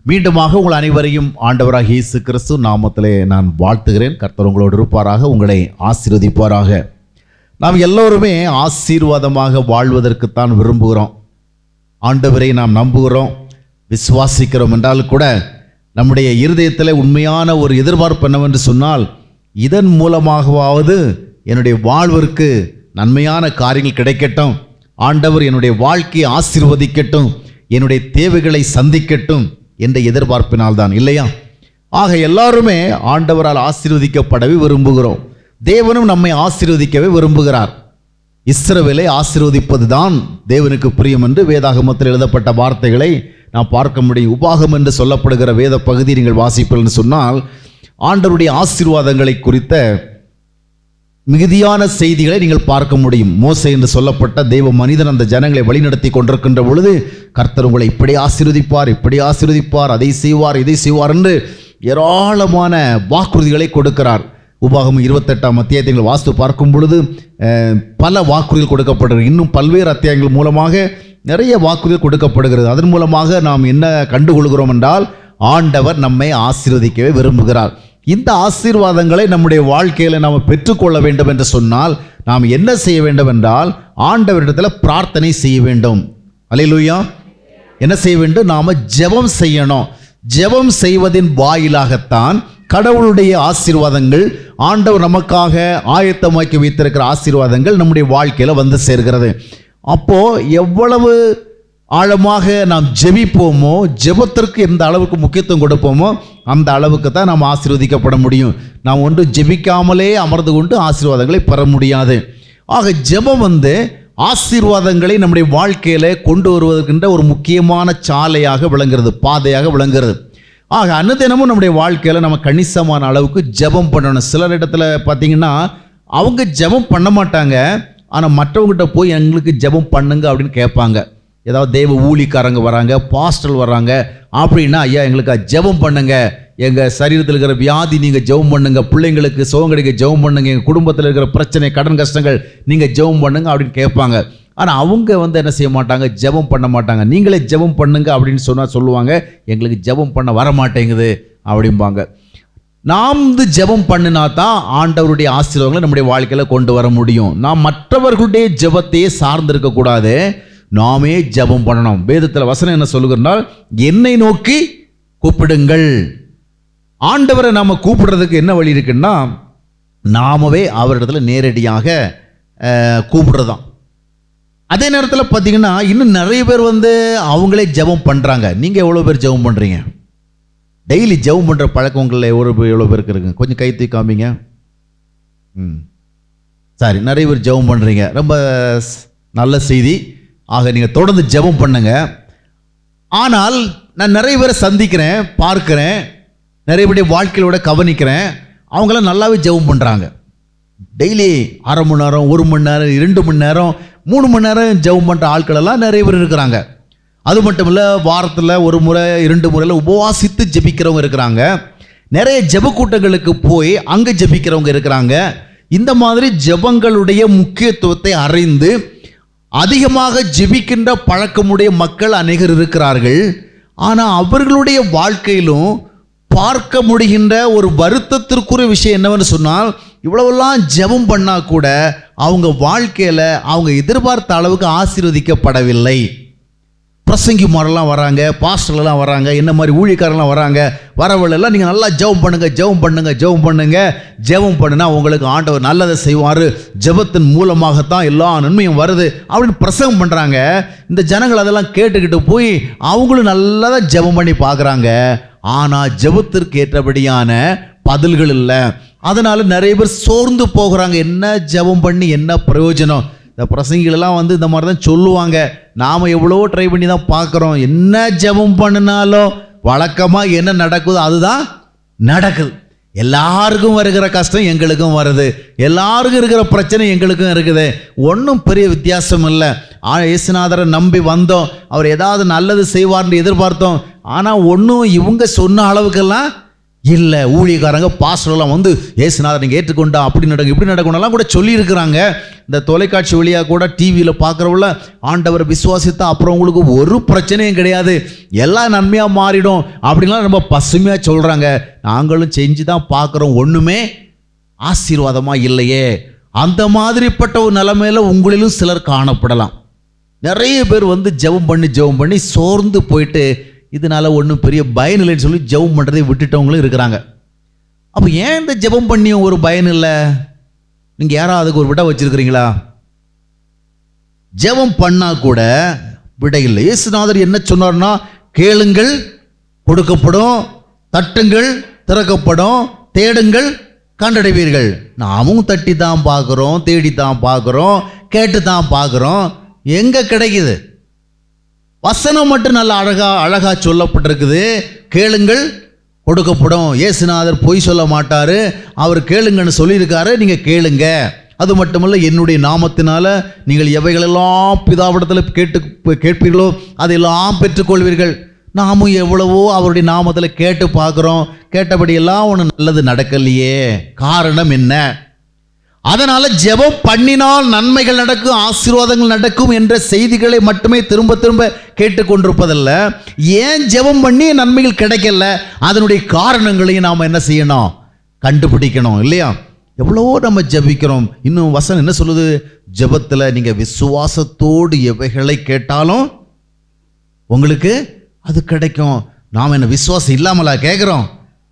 மீண்டுமாக உங்கள் அனைவரையும் ஆண்டவராக இயேசு கிறிஸ்து நாமத்திலே நான் வாழ்த்துகிறேன். கர்த்தர் உங்களோடு இருப்பாராக, உங்களை ஆசீர்வதிப்பாராக. நாம் எல்லோருமே ஆசீர்வாதமாக வாழ்வதற்குத்தான் விரும்புகிறோம். ஆண்டவரை நாம் நம்புகிறோம், விசுவாசிக்கிறோம் என்றால் கூட நம்முடைய இருதயத்தில் உண்மையான ஒரு எதிர்பார்ப்பு என்னவென்று சொன்னால், இதன் மூலமாகவாவது என்னுடைய வாழ்விற்கு நன்மையான காரியங்கள் கிடைக்கட்டும், ஆண்டவர் என்னுடைய வாழ்க்கையை ஆசீர்வதிக்கட்டும், என்னுடைய தேவைகளை சந்திக்கட்டும் என்ற எதிர்பார்ப்பினால்தான், இல்லையா? ஆக எல்லாருமே ஆண்டவரால் ஆசீர்வதிக்கப்படவே விரும்புகிறோம். தேவனும் நம்மை ஆசீர்வதிக்கவே விரும்புகிறார். இஸ்ரவேலை ஆசீர்வதிப்பது தான் தேவனுக்கு பிரியம் என்று வேதாகமத்தில் எழுதப்பட்ட வார்த்தைகளை நாம் பார்க்க முடியும். உபாகம் என்று சொல்லப்படுகிற வேத பகுதி நீங்கள் வாசிப்பீர்கள் சொன்னால், ஆண்டவருடைய ஆசீர்வாதங்களை குறித்த மிகுதியான செய்திகளை நீங்கள் பார்க்க முடியும். மோசே என்று சொல்லப்பட்ட தெய்வ மனிதன் அந்த ஜனங்களை வழிநடத்தி கொண்டிருக்கின்ற பொழுது, கர்த்தர் உங்களை இப்படி ஆசீர்வதிப்பார், இப்படி ஆசீர்வதிப்பார், அதை செய்வார், இதை செய்வார் என்று ஏராளமான வாக்குறுதிகளை கொடுக்கிறார். உபாகம் 28ஆம் அத்தியாயத்தை வாசித்து பார்க்கும் பொழுது பல வாக்குறுதிகள் கொடுக்கப்படுகிறது. இன்னும் பல்வேறு அத்தியாயங்கள் மூலமாக நிறைய வாக்குறுதிகள் கொடுக்கப்படுகிறது. அதன் மூலமாக நாம் என்ன கண்டுகொள்கிறோம் என்றால், ஆண்டவர் நம்மை ஆசீர்வதிக்கவே விரும்புகிறார். இந்த ஆசீர்வாதங்களை நம்முடைய வாழ்க்கையில் நாம் பெற்றுக்கொள்ள வேண்டும் என்று சொன்னால் நாம் என்ன செய்ய வேண்டும் என்றால், ஆண்டவரிடத்தில் பிரார்த்தனை செய்ய வேண்டும். அல்லேலூயா. என்ன செய்ய வேண்டும்? நாம் ஜெபம் செய்யணும். ஜெபம் செய்வதின் வாயிலாகத்தான் கடவுளுடைய ஆசீர்வாதங்கள், ஆண்டவர் நமக்காக ஆயத்தமாக்கி வைத்திருக்கிற ஆசீர்வாதங்கள் நம்முடைய வாழ்க்கையில் வந்து சேர்கிறது. அப்போ எவ்வளவு ஆழமாக நாம் ஜெபிப்போமோ, ஜெபத்திற்கு எந்த அளவுக்கு முக்கியத்துவம் கொடுப்போமோ அந்த அளவுக்கு தான் நாம் ஆசீர்வதிக்கப்பட முடியும். நாம் ஒன்று ஜெபிக்காமலே அமர்ந்து கொண்டு ஆசீர்வாதங்களை பெற முடியாது. ஆக ஜெபம் ஆசீர்வாதங்களை நம்முடைய வாழ்க்கையில் கொண்டு வருவதற்கின்ற ஒரு முக்கியமான சாலையாக விளங்குகிறது, பாதையாக விளங்குகிறது. ஆக அனுதினமும் நம்முடைய வாழ்க்கையில் நம்ம கணிசமான அளவுக்கு ஜெபம் பண்ணணும். சிலர் இடத்துல பார்த்தீங்கன்னா அவங்க ஜெபம் பண்ண மாட்டாங்க, ஆனால் மற்றவங்ககிட்ட போய் எங்களுக்கு ஜெபம் பண்ணுங்க அப்படின்னு கேட்பாங்க. ஏதாவது தெய்வ ஊழிக்காரங்க வராங்க, பாஸ்டர் வர்றாங்க அப்படின்னா, ஐயா எங்களுக்கு ஜெபம் பண்ணுங்க, எங்கள் சரீரத்தில் இருக்கிற வியாதி நீங்கள் ஜெபம் பண்ணுங்க, பிள்ளைங்களுக்கு சுகம் கிடைக்க ஜெபம் பண்ணுங்க, எங்கள் குடும்பத்தில் இருக்கிற பிரச்சனை கடன் கஷ்டங்கள் நீங்கள் ஜெபம் பண்ணுங்க அப்படின்னு கேட்பாங்க. ஆனால் அவங்க என்ன செய்ய மாட்டாங்க, ஜெபம் பண்ண மாட்டாங்க. நீங்களே ஜெபம் பண்ணுங்க அப்படின்னு சொல்லுவாங்க, எங்களுக்கு ஜெபம் பண்ண வர மாட்டேங்குது அப்படிம்பாங்க. நாம் ஜெபம் பண்ணினா தான் ஆண்டவருடைய ஆசீர்வாதங்களை நம்முடைய வாழ்க்கையில் கொண்டு வர முடியும். நாம் மற்றவர்களுடைய ஜெபத்தையே சார்ந்திருக்கக்கூடாது, நாமே ஜெபம் பண்ணணும். வேதத்தில் வசனம் என்ன சொல்லுகிறால், என்னை நோக்கி கூப்பிடுங்கள். ஆண்டவரை நாம கூப்பிடுறதுக்கு என்ன வழி இருக்குன்னா, நாமவே அவரிடத்துல நேரடியாக கூப்பிடுறதான். அதே நேரத்தில் பார்த்தீங்கன்னா இன்னும் நிறைய பேர் அவங்களே ஜெபம் பண்ணுறாங்க. நீங்கள் எவ்வளோ பேர் ஜெபம் பண்ணுறீங்க? டெய்லி ஜெபம் பண்ணுற பழக்கம் உங்களில் எவ்வளோ பேருக்கு இருக்குங்க? கொஞ்சம் கை தூக்கி காமிங்க. சரி, நிறைய பேர் ஜெபம் பண்ணுறீங்க, ரொம்ப நல்ல செய்தி. ஆக நீங்கள் தொடர்ந்து ஜெபம் பண்ணுங்க. ஆனால் நான் நிறைய பேரை சந்திக்கிறேன், பார்க்கிறேன், நிறைய பேருடைய வாழ்க்கையோட கவனிக்கிறேன், அவங்களாம் நல்லாவே ஜெபம் பண்ணுறாங்க. டெய்லி அரை மணி நேரம், 1 மணி நேரம், 2 மணி நேரம், 3 மணி நேரம் ஜெபம் பண்ணுற ஆட்களெல்லாம் நிறைய பேர் இருக்கிறாங்க. அது மட்டும் இல்லை, வாரத்தில் 1 முறை 2 முறையில் உபவாசித்து ஜெபிக்கிறவங்க இருக்கிறாங்க. நிறைய ஜெப கூட்டங்களுக்கு போய் அங்கே ஜெபிக்கிறவங்க இருக்கிறாங்க. இந்த மாதிரி ஜெபங்களுடைய முக்கியத்துவத்தை அறிந்து அதிகமாக ஜெபிக்கின்ற பழக்கமுடைய மக்கள் அநேகர் இருக்கிறார்கள். ஆனால் அவர்களுடைய வாழ்க்கையிலும் பார்க்க முடிகின்ற ஒரு வருத்தத்திற்குரிய விஷயம் என்னவென்று சொன்னால், இவ்வளவெல்லாம் ஜெபம் பண்ணால் கூட அவங்க வாழ்க்கையில் அவங்க எதிர்பார்த்த அளவுக்கு ஆசீர்வதிக்கப்படவில்லை. பிரசங்கிமாரெல்லாம் வராங்க, பாஸ்டர்லாம் வராங்க, என்ன மாதிரி ஊழியக்காரெல்லாம் வராங்க, வரவழெல்லாம் நீங்கள் நல்லா ஜெபம் பண்ணுங்க, ஜெபம் பண்ணுங்க, ஜெபம் பண்ணுங்க, ஜெபம் பண்ணுனா உங்களுக்கு ஆண்டவர் நல்லதை செய்வார், ஜெபத்தின் மூலமாகத்தான் எல்லா நன்மையும் வருது அப்படின்னு பிரசங்கம் பண்ணுறாங்க. இந்த ஜனங்கள் அதெல்லாம் கேட்டுக்கிட்டு போய் அவங்களும் நல்லா தான் ஜெபம் பண்ணி பார்க்குறாங்க. ஆனால் ஜெபத்திற்கு ஏற்றபடியான பதில்கள் இல்லை. அதனால நிறைய பேர் சோர்ந்து போகிறாங்க. என்ன ஜெபம் பண்ணி என்ன பிரயோஜனம்? இந்த பிரசங்கிகளெல்லாம் இந்த மாதிரி தான் சொல்லுவாங்க. நாம் எவ்வளோ ட்ரை பண்ணி தான் பார்க்குறோம், என்ன ஜெபம் பண்ணினாலும் வழக்கமாக என்ன நடக்குதோ அதுதான் நடக்குது. எல்லாருக்கும் வருகிற கஷ்டம் எங்களுக்கும் வருது, எல்லாருக்கும் இருக்கிற பிரச்சனை எங்களுக்கும் இருக்குது. ஒன்றும் பெரிய வித்தியாசம் இல்லை. இயேசுநாதரை நம்பி வந்தோம், அவர் ஏதாவது நல்லது செய்வார்னு எதிர்பார்த்தோம். ஆனால் ஒன்றும் இவங்க சொன்ன அளவுக்கெல்லாம் இல்லை. ஊழியக்காரங்க பாஸ்டர்லாம் இயேசுநாதர் நீங்கள் ஏற்றுக்கொண்டா அப்படி நடக்கும் இப்படி நடக்கணும்லாம் கூட சொல்லியிருக்கிறாங்க. இந்த தொலைக்காட்சி வழியாக கூட டிவியில் பார்க்குறவங்கள ஆண்டவரை விசுவாசித்தா அப்புறம் உங்களுக்கு ஒரு பிரச்சனையும் கிடையாது, எல்லாம் நன்மையாக மாறிடும் அப்படின்லாம் ரொம்ப பசுமையாக சொல்கிறாங்க. நாங்களும் செஞ்சு தான் பார்க்குறோம், ஒன்றுமே ஆசீர்வாதமாக இல்லையே. அந்த மாதிரிப்பட்ட ஒரு நிலைமையில் உங்களிலும் சிலர் காணப்படலாம். நிறைய பேர் ஜெபம் பண்ணி சோர்ந்து போயிட்டு இதனால ஒன்றும் பெரிய பயன் இல்லைன்னு சொல்லி ஜெபம் பண்ணுறதை விட்டுட்டவங்களும் இருக்கிறாங்க. அப்போ ஏன் இந்த ஜெபம் பண்ணியும் ஒரு பயன் இல்லை? நீங்கள் யாராவது அதுக்கு ஒரு விடை வச்சிருக்கிறீங்களா? ஜெபம் பண்ணா கூட விடை இல்லை. இயேசுநாதர் என்ன சொன்னார்னா, கேளுங்கள் கொடுக்கப்படும், தட்டுங்கள் திறக்கப்படும், தேடுங்கள் கண்டடைவீர்கள். நாமும் தட்டி தான் பார்க்குறோம், தேடி தான் பார்க்குறோம், கேட்டு தான் பார்க்குறோம், எங்கே கிடைக்குது? வசனம் மட்டும் நல்ல அழகா சொல்லப்பட்டிருக்குது, கேளுங்கள் கொடுக்கப்படும். இயேசுநாதர் பொய் சொல்ல மாட்டார், அவர் கேளுங்கன்னு சொல்லியிருக்காரு, நீங்கள் கேளுங்க. அது மட்டுமல்ல, என்னுடைய நாமத்தினால நீங்கள் எவைகளெல்லாம் பிதாவிடத்தில் கேட்பீர்களோ அதெல்லாம் பெற்றுக்கொள்வீர்கள். நாமும் எவ்வளவோ அவருடைய நாமத்தில் கேட்டு பார்க்குறோம், கேட்டபடியெல்லாம் ஒன்று நல்லது நடக்கலையே. காரணம் என்ன? அதனால ஜெபம் பண்ணினால் நன்மைகள் நடக்கும், ஆசீர்வாதங்கள் நடக்கும் என்ற செய்திகளை மட்டுமே திரும்ப திரும்ப கேட்டுக்கொண்டிருப்பதல்ல, ஏன் ஜெபம் பண்ணி நன்மைகள் கிடைக்கல, அதனுடைய காரணங்களையும் நாம் என்ன செய்யணும்? கண்டுபிடிக்கணும் இல்லையா? எவ்வளவோ நம்ம ஜெபிக்கிறோம். இன்னும் வசனம் என்ன சொல்லுது? ஜெபத்தில் நீங்கள் விசுவாசத்தோடு எவைகளை கேட்டாலும் உங்களுக்கு அது கிடைக்கும். நாம் என்ன விசுவாசம் இல்லாமலா கேட்குறோம்?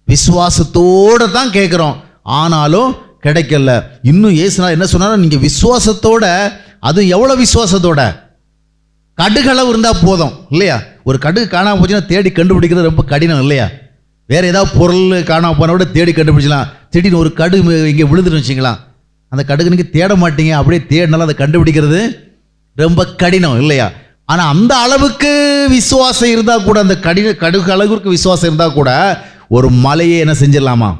விசுவாசத்தோடு தான் கேட்குறோம், ஆனாலும் கிடைக்கல. இன்னும் இயேசுநாதர் என்ன சொன்னாலும், நீங்கள் விசுவாசத்தோட, அது எவ்வளோ விசுவாசத்தோட? கடுகளவு இருந்தால் போதும் இல்லையா? ஒரு கடுகு காணாமல் போச்சுன்னா தேடி கண்டுபிடிக்கிறது ரொம்ப கடினம் இல்லையா? வேறு ஏதாவது பொருள் காணாமல் போன விட தேடி கண்டுபிடிச்சலாம். திடீர்னு ஒரு கடுகு இங்கே விழுதுன்னு வச்சிங்களா, அந்த கடுகு நீங்கள் தேட மாட்டீங்க, அப்படியே தேடினாலும் அதை கண்டுபிடிக்கிறது ரொம்ப கடினம் இல்லையா? ஆனால் அந்த அளவுக்கு விசுவாசம் இருந்தால் கூட, அந்த கடுகு அளவுக்கு விசுவாசம் இருந்தால் கூட ஒரு மலையை என்ன செஞ்சிடலாமா?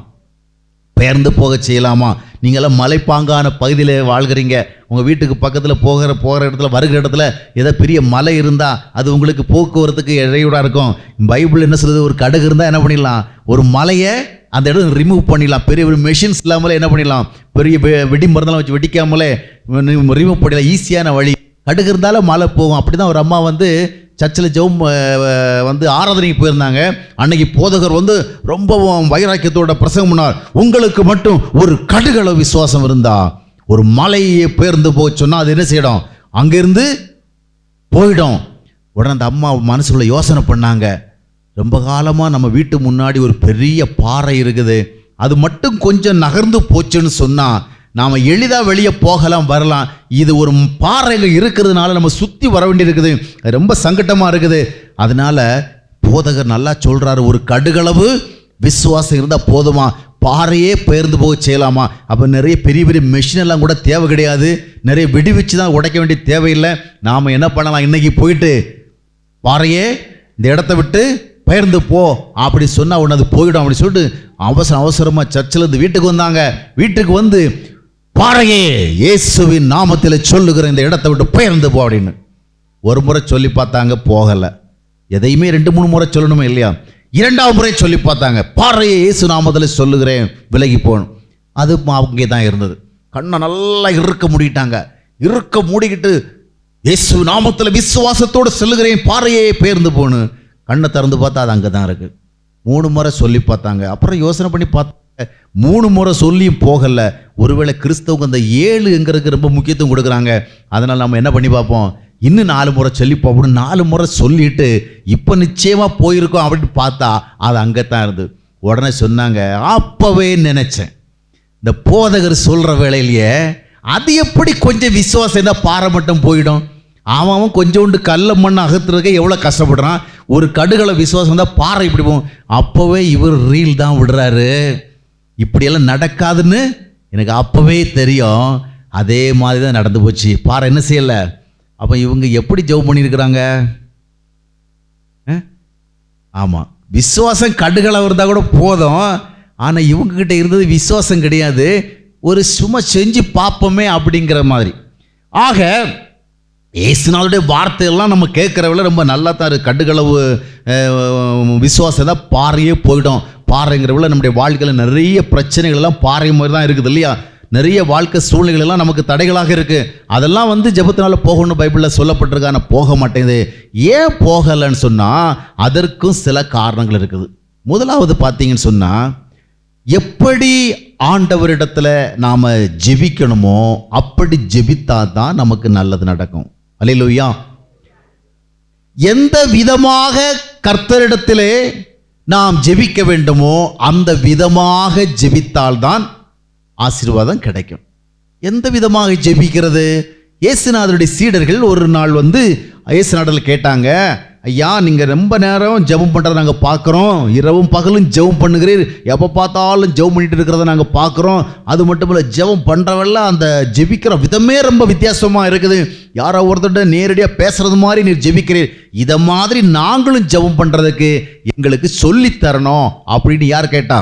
பெயர்ந்து போக செய்யலாமா? நீங்களாம் மலைப்பாங்கான பகுதியில் வாழ்கிறீங்க, உங்கள் வீட்டுக்கு பக்கத்தில் போகிற இடத்துல வருகிற இடத்துல ஏதோ பெரிய மலை இருந்தால் அது உங்களுக்கு போக்குவரத்துக்கு இடையூறாக இருக்கும். பைபிள் என்ன சொல்லுது? ஒரு கடுகு இருந்தால் என்ன பண்ணிடலாம்? ஒரு மலையை அந்த இடம் ரிமூவ் பண்ணிடலாம். பெரிய ஒரு மெஷின்ஸ் இல்லாமலே என்ன பண்ணிடலாம்? பெரிய வெடி மருந்தெல்லாம் வச்சு வெடிக்காமலே ரிமூவ் பண்ணிடலாம். ஈஸியான வழி. கடுகு இருந்தாலும் மழை போகும். அப்படி தான் ஒரு அம்மா சர்ச்சில் ஜெபம் ஆராதனைக்கு போயிருந்தாங்க. அன்னைக்கு போதகர் ரொம்ப வைராக்கியத்தோட பிரசங்கம் பண்ணார். உங்களுக்கு மட்டும் ஒரு கடுகளவு விசுவாசம் இருந்தா ஒரு மலையை பெயர்ந்து போக சொன்னால் அது என்ன செய்யணும்? அங்கிருந்து போயிடும். உடனே அந்த அம்மா மனசுக்குள்ள யோசனை பண்ணாங்க, ரொம்ப காலமாக நம்ம வீட்டு முன்னாடி ஒரு பெரிய பாறை இருக்குது, அது மட்டும் கொஞ்சம் நகர்ந்து போச்சுன்னு சொன்னால் நாம் எளிதாக வெளியே போகலாம் வரலாம். இது ஒரு பாறைகள் இருக்கிறதுனால நம்ம சுற்றி வர வேண்டி இருக்குது, ரொம்ப சங்கட்டமாக இருக்குது. அதனால போதகர் நல்லா சொல்கிறாரு, ஒரு கடுகளவு விசுவாசம் இருந்தால் போதுமா, பாறையே பெயர்ந்து போக செய்யலாமா? அப்போ நிறைய பெரிய பெரிய மெஷினெல்லாம் கூட தேவை கிடையாது, நிறைய வெடி வச்சு தான் உடைக்க வேண்டிய தேவையில்லை. நாம் என்ன பண்ணலாம்? இன்னைக்கு போயிட்டு பாறையே இந்த இடத்த விட்டு பெயர்ந்து போ அப்படி சொன்னால் உடனே அது போயிடும் அப்படி சொல்லிட்டு அவசரமாக சர்ச்சில் வீட்டுக்கு வந்தாங்க. வீட்டுக்கு பாறையே இயேசுவின் நாமத்தில் சொல்லுகிற இந்த இடத்தை விட்டு பெயர்ந்து போ அப்படின்னு ஒரு முறை சொல்லி பார்த்தாங்க, போகலை. எதையுமே 2-3 முறை சொல்லணுமே இல்லையா? 2வது முறை சொல்லி பார்த்தாங்க, பாறையே இயேசு நாமத்தில் சொல்லுகிறேன் விலகி போகணும். அது அங்கே தான் இருந்தது. கண்ணை நல்லா இறுக்க மூடிட்டாங்க. இறுக்க மூடிக்கிட்டு இயேசு நாமத்தில் விசுவாசத்தோடு சொல்லுகிறேன், பாறையே பெயர்ந்து போகணும். கண்ணை திறந்து பார்த்தா அது அங்கே தான் இருக்குது. 3 முறை சொல்லி பார்த்தாங்க. அப்புறம் யோசனை பண்ணி பார்த்தாங்க, 3 முறை சொல்லியும் போகலை. ஒருவேளை கிறிஸ்தவங்க அந்த 7ங்கிறதுக்கு ரொம்ப முக்கியத்துவம் கொடுக்குறாங்க. அதனால் நம்ம என்ன பண்ணி பார்ப்போம், இன்னும் 4 முறை சொல்லி பார்ப்போம். 4 முறை சொல்லிட்டு இப்போ நிச்சயமாக போயிருக்கோம் அப்படின்னு பார்த்தா அது அங்கே தான் இருந்தது. உடனே சொன்னாங்க, அப்போவே நினச்சேன், இந்த போதகர் சொல்கிற வேளையிலேயே அது எப்படி கொஞ்சம் விசுவாசம் இருந்தால் பாறை மட்டும் போயிடும். அவன் கொஞ்சோண்டு கல்ல மண் அகத்துறதுக்கு எவ்வளோ கஷ்டப்படுறான், ஒரு கடுகளை விசுவாசம் தான் பாறை இப்படி போகும். அப்போவே இவர் ரீல் தான் விடுறாரு, இப்படியெல்லாம் நடக்காதுன்னு எனக்கு அப்போவே தெரியும். அதே மாதிரி தான் நடந்து போச்சு. பாறை என்ன செய்யலை. அப்போ இவங்க எப்படி ஜெபம் பண்ணியிருக்கிறாங்க? ஆமாம், விசுவாசம் கடுகளவு இருந்தால் கூட போதும். ஆனால் இவங்ககிட்ட இருந்தது விசுவாசம் கிடையாது, ஒரு சும்மா செஞ்சு பார்ப்போமே அப்படிங்கிற மாதிரி. ஆக இயேசுநாதருடைய வார்த்தையெல்லாம் நம்ம கேட்குறவங்கள ரொம்ப நல்லா தான் இருக்குது. கடுகளவு விசுவாசம் தான் பாறையே போயிடும். பாறைங்கிறவங்கள நம்முடைய வாழ்க்கையில் நிறைய பிரச்சனைகள் எல்லாம் பாறை மாதிரி தான் இருக்குது இல்லையா? நிறைய வாழ்க்கை சூழ்நிலைகள் எல்லாம் நமக்கு தடைகளாக இருக்கு. அதெல்லாம் ஜெபத்தினால போகணும்னு பைபிளில் சொல்லப்பட்டிருக்கு. ஆனால் போக மாட்டேங்குது. ஏன் போகலைன்னு சொன்னா அதற்கும் சில காரணங்கள் இருக்குது. முதலாவது பார்த்தீங்கன்னு சொன்னா, எப்படி ஆண்டவரிடத்துல நாம ஜெபிக்கணுமோ அப்படி ஜெபித்தா தான் நமக்கு நல்லது நடக்கும். அல்லேலூயா. எந்த விதமாக கர்த்தரிடத்திலே நாம் ஜெபிக்க வேண்டுமோ அந்த விதமாக ஜெபித்தால்தான் ஆசீர்வாதம் கிடைக்கும். எந்த விதமாக ஜெபிக்கிறது? இயேசுநாதருடைய சீடர்கள் ஒரு நாள் இயேசுநாதரில் கேட்டாங்க, ஐயா நீங்கள் ரொம்ப நேரம் ஜெபம் பண்ணுறதை நாங்கள் பார்க்குறோம், இரவும் பகலும் ஜெபம் பண்ணுகிறீர், எப்போ பார்த்தாலும் ஜெபம் பண்ணிட்டு இருக்கிறத நாங்கள் பார்க்குறோம். அது மட்டும் இல்லை, ஜெபம் பண்ணுறவெல்லாம் அந்த ஜெபிக்கிற விதமே ரொம்ப வித்தியாசமாக இருக்குது. யாரோ ஒருத்தர் நேரடியாக பேசுறது மாதிரி நீர் ஜெபிக்கிறீர், இதை மாதிரி நாங்களும் ஜெபம் பண்ணுறதுக்கு எங்களுக்கு சொல்லித்தரணும் அப்படின்னு யார் கேட்டா?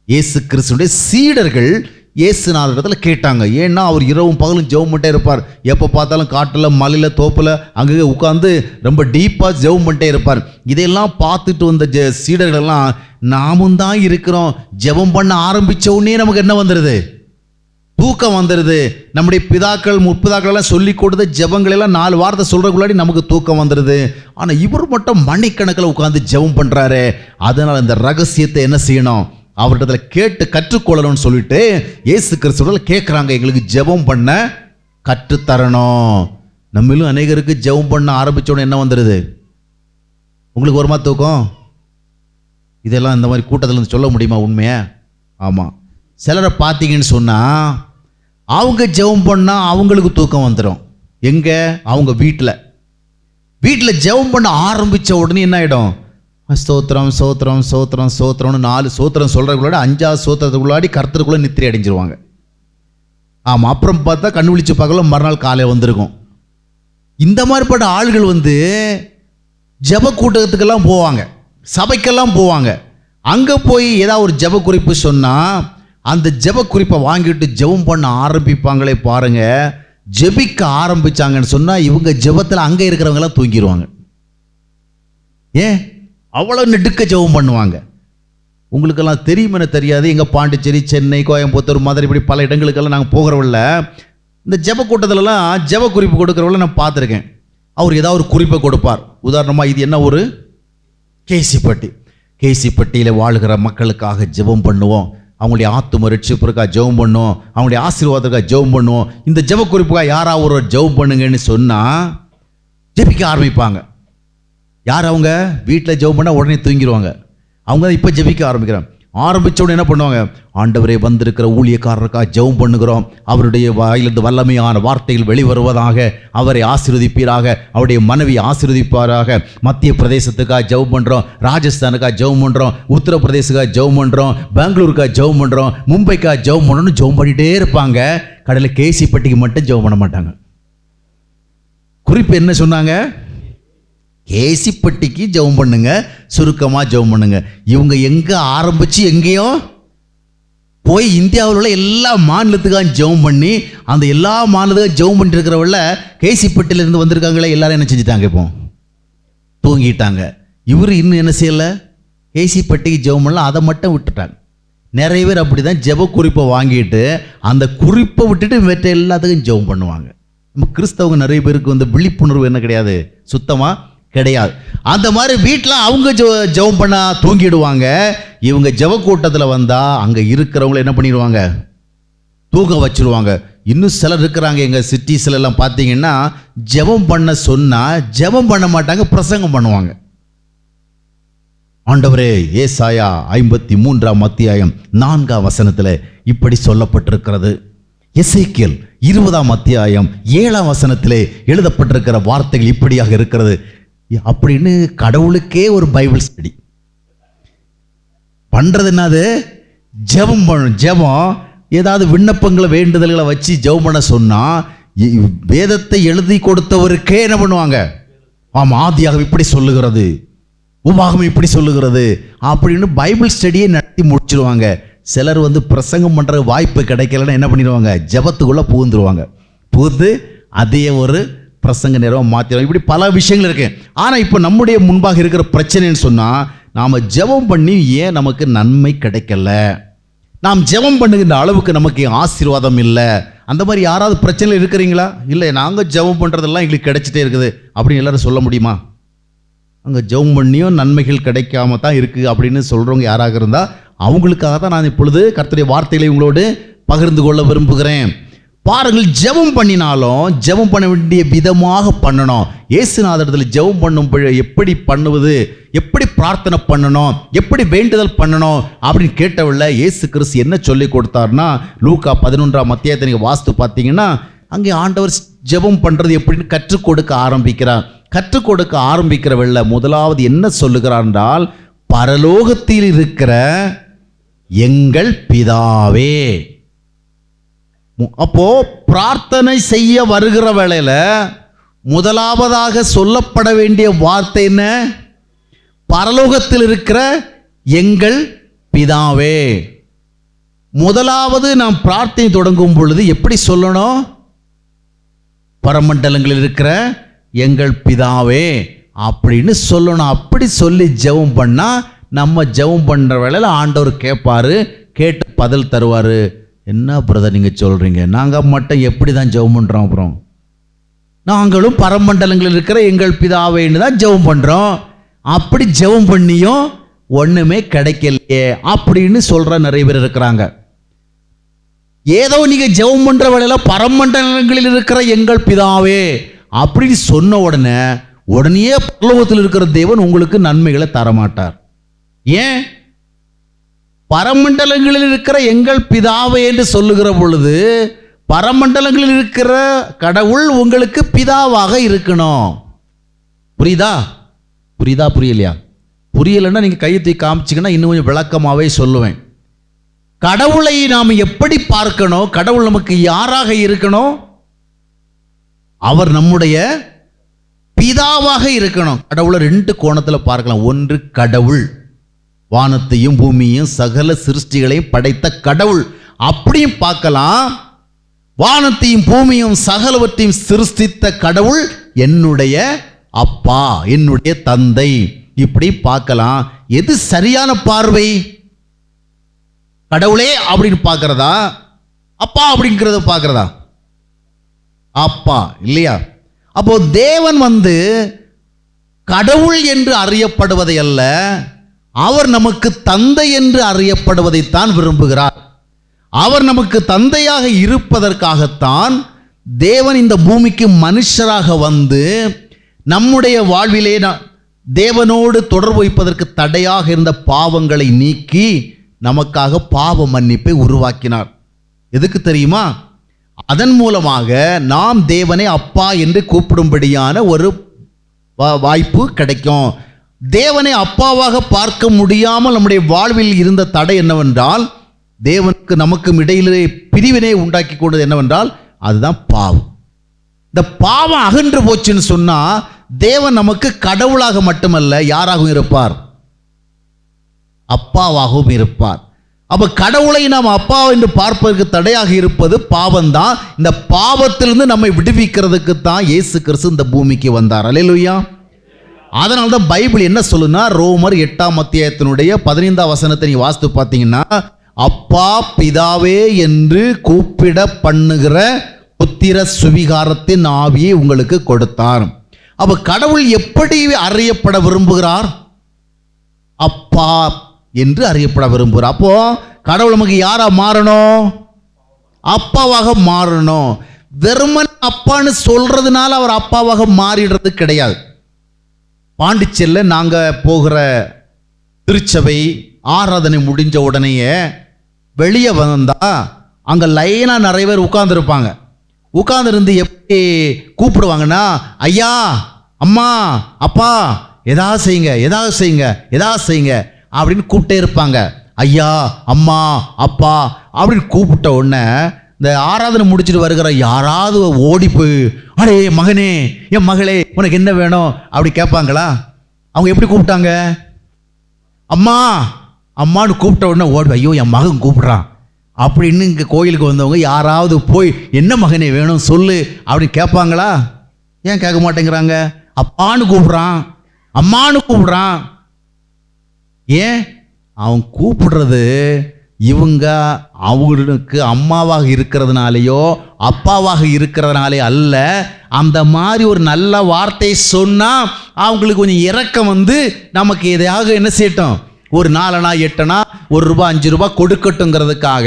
இயேசு கிறிஸ்துடைய சீடர்கள் இயேசுநாதரிடத்துல கேட்டாங்க. ஏன்னா அவர் இரவும் பகலும் ஜெபம் பண்ணிட்டே இருப்பார். எப்போ பார்த்தாலும் காட்டில் மலையில் தோப்பில் அங்கே உட்காந்து ரொம்ப டீப்பாக ஜெபம் பண்ணிட்டே இருப்பார். இதையெல்லாம் பார்த்துட்டு வந்த சீடர்களெல்லாம், நாமும் தான் இருக்கிறோம், ஜெபம் பண்ண ஆரம்பித்த உடனே நமக்கு என்ன வந்துடுது? தூக்கம் வந்துடுது. நம்முடைய பிதாக்கள் முற்பிதாக்களெல்லாம் சொல்லி கொடுத்த ஜெபங்களெல்லாம் 4 வாரத்தை சொல்கிறக்குள்ளாடி நமக்கு தூக்கம் வந்துடுது. ஆனால் இவர் மட்டும் மணிக்கணக்கில் உட்காந்து ஜெபம் பண்ணுறாரு. அதனால் இந்த ரகசியத்தை என்ன செய்யணும்? அவர்கிட்ட கேட்டு கற்றுக்கொள்ளணும்னு சொல்லிட்டு இயேசு கிறிஸ்துவ கேட்குறாங்க, எங்களுக்கு ஜெபம் பண்ண கற்றுத்தரணும். நம்மளும் அநேகருக்கு ஜெபம் பண்ண ஆரம்பித்தோன்னு என்ன வந்துடுது? உங்களுக்கு வருமா தூக்கம்? இதெல்லாம் இந்த மாதிரி கூட்டத்தில் சொல்ல முடியுமா உண்மையா? ஆமாம். சிலரை பார்த்தீங்கன்னு சொன்னால் அவங்க ஜெபம் பண்ணால் அவங்களுக்கு தூக்கம் வந்துடும். எங்கே? அவங்க வீட்டில் ஜெபம் பண்ண ஆரம்பித்த உடனே என்ன ஆகிடும்? ஸ்தோத்திரம் சோத்திரம் சோத்திரம் சோத்திரம்னு 4 சோத்திரம் சொல்கிறதுக்குள்ளாடி 5ஆவது சோத்திரத்துக்குள்ளாடி கர்த்தருக்குள்ளே நித்திரை அடைஞ்சிருவாங்க. ஆமாம். அப்புறம் பார்த்தா கண்ணு விழிச்சு பார்க்கலாம், மறுநாள் காலையில் வந்திருக்கும். இந்த மாதிரிப்பட்ட ஆள்கள் ஜெப கூட்டத்துக்கெல்லாம் போவாங்க, சபைக்கெல்லாம் போவாங்க. அங்கே போய் ஏதாவது ஒரு ஜெப குறிப்பு சொன்னால் அந்த ஜெப குறிப்பை வாங்கிட்டு ஜெபம் பண்ண ஆரம்பிப்பாங்களே பாருங்க. ஜெபிக்க ஆரம்பித்தாங்கன்னு சொன்னால் இவங்க ஜெபத்தில் அங்கே இருக்கிறவங்கெல்லாம் தூங்கிடுவாங்க. ஏன்? அவ்வளோ நெடுக்க ஜெபம் பண்ணுவாங்க. உங்களுக்கெல்லாம் தெரியுமென்னு தெரியாது, எங்கள் பாண்டிச்சேரி, சென்னை, கோயம்புத்தூர், மதுரை, இப்படி பல இடங்களுக்கெல்லாம் நாங்கள் போகிறவள்ள இந்த ஜெப கூட்டத்திலலாம் ஜெப குறிப்பு கொடுக்குறவள்ள நான் பார்த்துருக்கேன். அவர் ஏதாவது ஒரு குறிப்பை கொடுப்பார். உதாரணமாக இது என்ன ஒரு கேசிப்பட்டியில் வாழ்கிற மக்களுக்காக ஜெபம் பண்ணுவோம், அவங்களுடைய ஆத்தும ரட்சிப்பிற்காக ஜெபம் பண்ணுவோம், அவங்களுடைய ஆசீர்வாதத்துக்காக ஜெபம் பண்ணுவோம், இந்த ஜெப குறிப்புக்காக யாராவது ஒரு ஜெபம் பண்ணுங்கன்னு சொன்னால் ஜெபிக்க ஆரம்பிப்பாங்க. யார்? அவங்க வீட்டில் ஜெபம் பண்ணால் உடனே தூங்கிடுவாங்க. அவங்க தான் இப்போ ஜெபிக்க ஆரம்பிக்கிறாங்க. ஆரம்பித்த உடனே என்ன பண்ணுவாங்க? ஆண்டவரே வந்திருக்கிற ஊழியக்காரருக்காக ஜெபம் பண்ணுகிறோம், அவருடைய வாயிலிருந்து வல்லமையான வார்த்தைகள் வெளிவருவதாக, அவரை ஆசீர்வதிப்பீராக, அவருடைய மனைவி ஆசீர்வதிப்பாராக. மத்திய பிரதேசத்துக்காக ஜெபம் பண்ணுறோம், ராஜஸ்தானுக்காக ஜெபம் பண்ணுறோம், உத்தரப்பிரதேசுக்காக ஜெபம் பண்ணுறோம், பெங்களூருக்காக ஜெபம் பண்ணுறோம், மும்பைக்காக ஜெபம் பண்ணணும்னு ஜெபம் பண்ணிகிட்டே இருப்பாங்க. கடையில் கேசிப்பட்டிக்கு மட்டும் ஜெபம் பண்ண மாட்டாங்க. குறிப்பு என்ன சொன்னாங்க? கேசிப்பட்டிக்கு ஜெபம் பண்ணுங்க, சுருக்கமாக ஜெபம் பண்ணுங்க. இவங்க எங்கே ஆரம்பித்து எங்கேயோ போய் இந்தியாவில் உள்ள எல்லா மாநிலத்துக்காக ஜெபம் பண்ணி அந்த எல்லா மாநிலத்துக்காக ஜெபம் பண்ணிட்டு இருக்கிறவள்ள கேசிப்பட்டியிலேருந்து வந்திருக்காங்களே எல்லாரும் என்ன செஞ்சுட்டாங்க? இப்போ தூங்கிட்டாங்க. இவர் இன்னும் என்ன செய்யலை? கேசிப்பட்டிக்கு ஜெபம் பண்ணலாம், அதை மட்டும் விட்டுட்டாங்க. நிறைய பேர் அப்படி தான் ஜெப குறிப்பை வாங்கிட்டு அந்த குறிப்பை விட்டுட்டு மற்ற எல்லாத்துக்கும் ஜெபம் பண்ணுவாங்க. நம்ம கிறிஸ்தவங்க நிறைய பேருக்கு விழிப்புணர்வு என்ன கிடையாது, சுத்தமாக கிடையாது. அந்த மாதிரி வீட்டில் அவங்க ஜெபம் பண்ண தூங்கிடுவாங்க. இவங்க ஜெப கூட்டத்தில் வந்தால் அங்கே இருக்கிறவங்கள என்ன பண்ணிடுவாங்க? தூங்க வச்சுருவாங்க. இன்னும் சிலர் இருக்கிறாங்க எங்கள் சிட்டிஸ்லாம் பார்த்தீங்கன்னா, ஜெபம் பண்ண சொன்னால் ஜெபம் பண்ண மாட்டாங்க, பிரசங்கம் பண்ணுவாங்க. ஆண்டவரே, ஏசாயா 53ஆம் அத்தியாயம் 4ஆம் வசனத்தில் இப்படி சொல்லப்பட்டிருக்கிறது. எசேக்கியேல் 20ஆம் அத்தியாயம் 7ஆம் வசனத்திலே எழுதப்பட்டிருக்கிற வார்த்தைகள் இப்படியாக இருக்கிறது அப்படின்னு கடவுளுக்கே ஒரு பைபிள் ஸ்டடி பண்றது. என்னது? ஜெபம் பண்ணும். ஜெபம் ஏதாவது விண்ணப்பங்களை வேண்டுதல்களை வச்சு ஜெபம் பண்ண சொன்னா வேதத்தை எழுதி கொடுத்தவருக்கே என்ன பண்ணுவாங்க? ஆமாம், ஆதியாகமம் இப்படி சொல்லுகிறது, உபாகமம் இப்படி சொல்லுகிறது அப்படின்னு பைபிள் ஸ்டடியை நடத்தி முடிச்சிருவாங்க. சிலர் பிரசங்கம் பண்ணுற வாய்ப்பு கிடைக்கலன்னா என்ன பண்ணிடுவாங்க? ஜெபத்துக்குள்ளே புகுந்துருவாங்க. புகுந்து அதே ஒரு பிரசங்க நேரம் மாற்றிடுவாங்க. இப்படி பல விஷயங்கள் இருக்கு. ஆனால் இப்போ நம்முடைய முன்பாக இருக்கிற பிரச்சனைன்னு சொன்னால், நாம் ஜெபம் பண்ணி ஏன் நமக்கு நன்மை கிடைக்கல? நாம் ஜெபம் பண்ணுகின்ற அளவுக்கு நமக்கு ஆசீர்வாதம் இல்லை. அந்த மாதிரி யாராவது பிரச்சனை இருக்கிறீங்களா? இல்லை, நாங்கள் ஜெபம் பண்ணுறதெல்லாம் எங்களுக்கு கிடைச்சிட்டே இருக்குது அப்படின்னு எல்லாரும் சொல்ல முடியுமா? அங்கே ஜெபம் பண்ணியும் நன்மைகள் கிடைக்காம தான் இருக்குது அப்படின்னு சொல்கிறவங்க யாராக இருந்தால் அவங்களுக்காக தான் நான் இப்பொழுது கர்த்தருடைய வார்த்தைகளை உங்களோடு பகிர்ந்து கொள்ள விரும்புகிறேன். பாருங்கள், ஜெபம் பண்ணினாலும் ஜெபம் பண்ண வேண்டிய விதமாக பண்ணணும். இயேசுநாதரிடத்தில் ஜெபம் பண்ணும் எப்படி பண்ணுவது, எப்படி பிரார்த்தனை பண்ணணும், எப்படி வேண்டுதல் பண்ணணும் அப்படின்னு கேட்டவில்லை. இயேசு கிறிஸ்து என்ன சொல்லி கொடுத்தார்னா, லூக்கா 11ஆம் அத்தியாயத்தை நீங்கள் வாசித்து பார்த்தீங்கன்னா அங்கே ஆண்டவர் ஜெபம் பண்ணுறது எப்படின்னு கற்றுக் கொடுக்க ஆரம்பிக்கிறார். கற்றுக் கொடுக்க ஆரம்பிக்கிறவல்ல முதலாவது என்ன சொல்லுகிறார் என்றால், பரலோகத்தில் இருக்கிற எங்கள் பிதாவே. அப்போ பிரார்த்தனை செய்ய வருகிற வேளையில முதலாவதாக சொல்லப்பட வேண்டிய வார்த்தை என்ன? பரலோகத்தில் இருக்கிற எங்கள் பிதாவே. முதலாவது நாம் பிரார்த்தனை தொடங்கும் பொழுது எப்படி சொல்லணும்? பரமண்டலங்களில் இருக்கிற எங்கள் பிதாவே அப்படின்னு சொல்லணும். அப்படி சொல்லி ஜெபம் பண்ணா நம்ம ஜெபம் பண்ற வேளையில ஆண்டவர் கேட்பாரு, கேட்டு பதில் தருவாரு. என்ன பிரதர் நீங்கள் சொல்கிறீங்க, நாங்கள் மட்டும் எப்படி தான் ஜெபம் பண்ணுறோம்? அப்புறம் நாங்களும் பரமண்டலங்களில் இருக்கிற எங்கள் பிதாவேன்னு தான் ஜெபம் பண்ணுறோம். அப்படி ஜெபம் பண்ணியும் ஒன்றுமே கிடைக்கலையே அப்படின்னு சொல்கிற நிறைய பேர் இருக்கிறாங்க. ஏதோ நீங்கள் ஜெபம் பண்ணுற வேளையில் பரமண்டலங்களில் இருக்கிற எங்கள் பிதாவே அப்படின்னு சொன்ன உடனே பரலோகத்தில் இருக்கிற தேவன் உங்களுக்கு நன்மைகளை தரமாட்டார். ஏன்? பரமண்டலங்களில் இருக்கிற எங்கள் பிதாவே என்று சொல்லுகிற பொழுது பரமண்டலங்களில் இருக்கிற கடவுள் உங்களுக்கு பிதாவாக இருக்கணும். புரியுதா? புரியுதா? புரியலையா? புரியலைன்னா நீங்கள் கையை தூக்கி காமிச்சிங்கன்னா இன்னும் கொஞ்சம் விளக்கமாகவே சொல்லுவேன். கடவுளை நாம் எப்படி பார்க்கணும்? கடவுள் நமக்கு யாராக இருக்கணும்? அவர் நம்முடைய பிதாவாக இருக்கணும். கடவுளை ரெண்டு கோணத்தில் பார்க்கலாம். ஒன்று, கடவுள், வானத்தையும் பூமியையும் சகல சிருஷ்டிகளையும் படைத்த கடவுள், அப்படியும் பார்க்கலாம். வானத்தையும் பூமியும் சகலவற்றையும் சிருஷ்டித்த கடவுள் என்னுடைய அப்பா, என்னுடைய தந்தை, இப்படி பார்க்கலாம். எது சரியான பார்வை? கடவுளே அப்படின்னு பார்க்கிறதா, அப்பா அப்படிங்கிறத பார்க்கிறதா? அப்பா இல்லையா? அப்போ தேவன் கடவுள் என்று அறியப்படுவதை அல்ல, அவர் நமக்கு தந்தை என்று அறியப்படுவதைத்தான் விரும்புகிறார். அவர் நமக்கு தந்தையாக இருப்பதற்காகத்தான் தேவன் இந்த பூமிக்கு மனுஷராக நம்முடைய வாழ்விலே தேவனோடு தொடர்பு வைப்பதற்கு தடையாக இருந்த பாவங்களை நீக்கி நமக்காக பாவ மன்னிப்பை உருவாக்கினார். எதுக்கு தெரியுமா? அதன் மூலமாக நாம் தேவனை அப்பா என்று கூப்பிடும்படியான ஒரு வாய்ப்பு கிடைக்கும். தேவனை அப்பாவாக பார்க்க முடியாமல் நம்முடைய வாழ்வில் இருந்த தடை என்னவென்றால், தேவனுக்கு நமக்கும் இடையிலே பிரிவினை உண்டாக்கி கொண்டது என்னவென்றால் அதுதான் பாவம். இந்த பாவம் அகன்று போச்சுன்னு சொன்னா தேவன் நமக்கு கடவுளாக மட்டுமல்ல யாராகவும் இருப்பார்? அப்பாவாகவும் இருப்பார். அப்ப கடவுளை நாம் அப்பா என்று பார்ப்பதற்கு தடையாக இருப்பது பாவம்தான். இந்த பாவத்திலிருந்து நம்மை விடுவிக்கிறதுக்கு தான் இயேசு கிறிஸ்து இந்த பூமிக்கு வந்தார். அல்லேலூயா. அதனால தான் பைபிள் என்ன சொல்லுன்னா, ரோமர் 8ஆம் அத்தியாயத்தினுடைய 15ஆம் வசனத்தை நீ வாசித்து பார்த்தீங்கன்னா, அப்பா பிதாவே என்று கூப்பிட பண்ணுகிற புத்திர சுவிகாரத்தின் ஆவியை உங்களுக்கு கொடுத்தார். அப்ப கடவுள் எப்படி அறியப்பட விரும்புகிறார்? அப்பா என்று அறியப்பட விரும்புகிறார். அப்போ கடவுள் நமக்கு யாரா மாறணும்? அப்பாவாக மாறணும். வெறுமன் அப்பான்னு சொல்றதுனால அவர் அப்பாவாக மாறிடுறது கிடையாது. பாண்டிச்சேரியில நாங்க போகிற திருச்சபை ஆராதனை முடிஞ்ச உடனேயே வெளியே வந்தா அங்க லைனா நிறைய பேர் உட்கார்ந்துருப்பாங்க. உட்கார்ந்துருந்து எப்படி கூப்பிடுவாங்கன்னா, ஐயா, அம்மா, அப்பா, எதாவது செய்யுங்க, எதாவது செய்யுங்க, எதாவது செய்யுங்க அப்படின்னு கூப்பிட்டே இருப்பாங்க. ஐயா, அம்மா, அப்பா அப்படின்னு கூப்பிட்ட உடனே இந்த ஆராதனை முடிச்சுட்டு வருகிற யாராவது ஓடி போய், அடே மகனே, என் மகளே, உனக்கு என்ன வேணும் அப்படி கேட்பாங்களா? அவங்க எப்படி கூப்பிட்டாங்க? அம்மா அம்மான்னு கூப்பிட்ட உடனே ஓடி, ஐயோ என் மகன் கூப்பிட்றான் அப்படின்னு இங்கே கோயிலுக்கு வந்தவங்க யாராவது போய் என்ன மகனே வேணும் சொல்லு அப்படின்னு கேட்பாங்களா? ஏன் கேட்க மாட்டேங்கிறாங்க? அப்பான்னு கூப்பிட்றான், அம்மானு கூப்பிட்றான். ஏன்? அவன் கூப்பிடுறது இவங்க அவங்களுக்கு அம்மாவாக இருக்கிறதுனாலையோ அப்பாவாக இருக்கிறதுனாலே அல்ல, அந்த மாதிரி ஒரு நல்ல வார்த்தை சொன்னால் அவங்களுக்கு கொஞ்சம் இரக்கம் வந்து நமக்கு எதையாக என்ன செய்யட்டும், ஒரு 4 8 1 ரூபா 5 ரூபா கொடுக்கட்டுங்கிறதுக்காக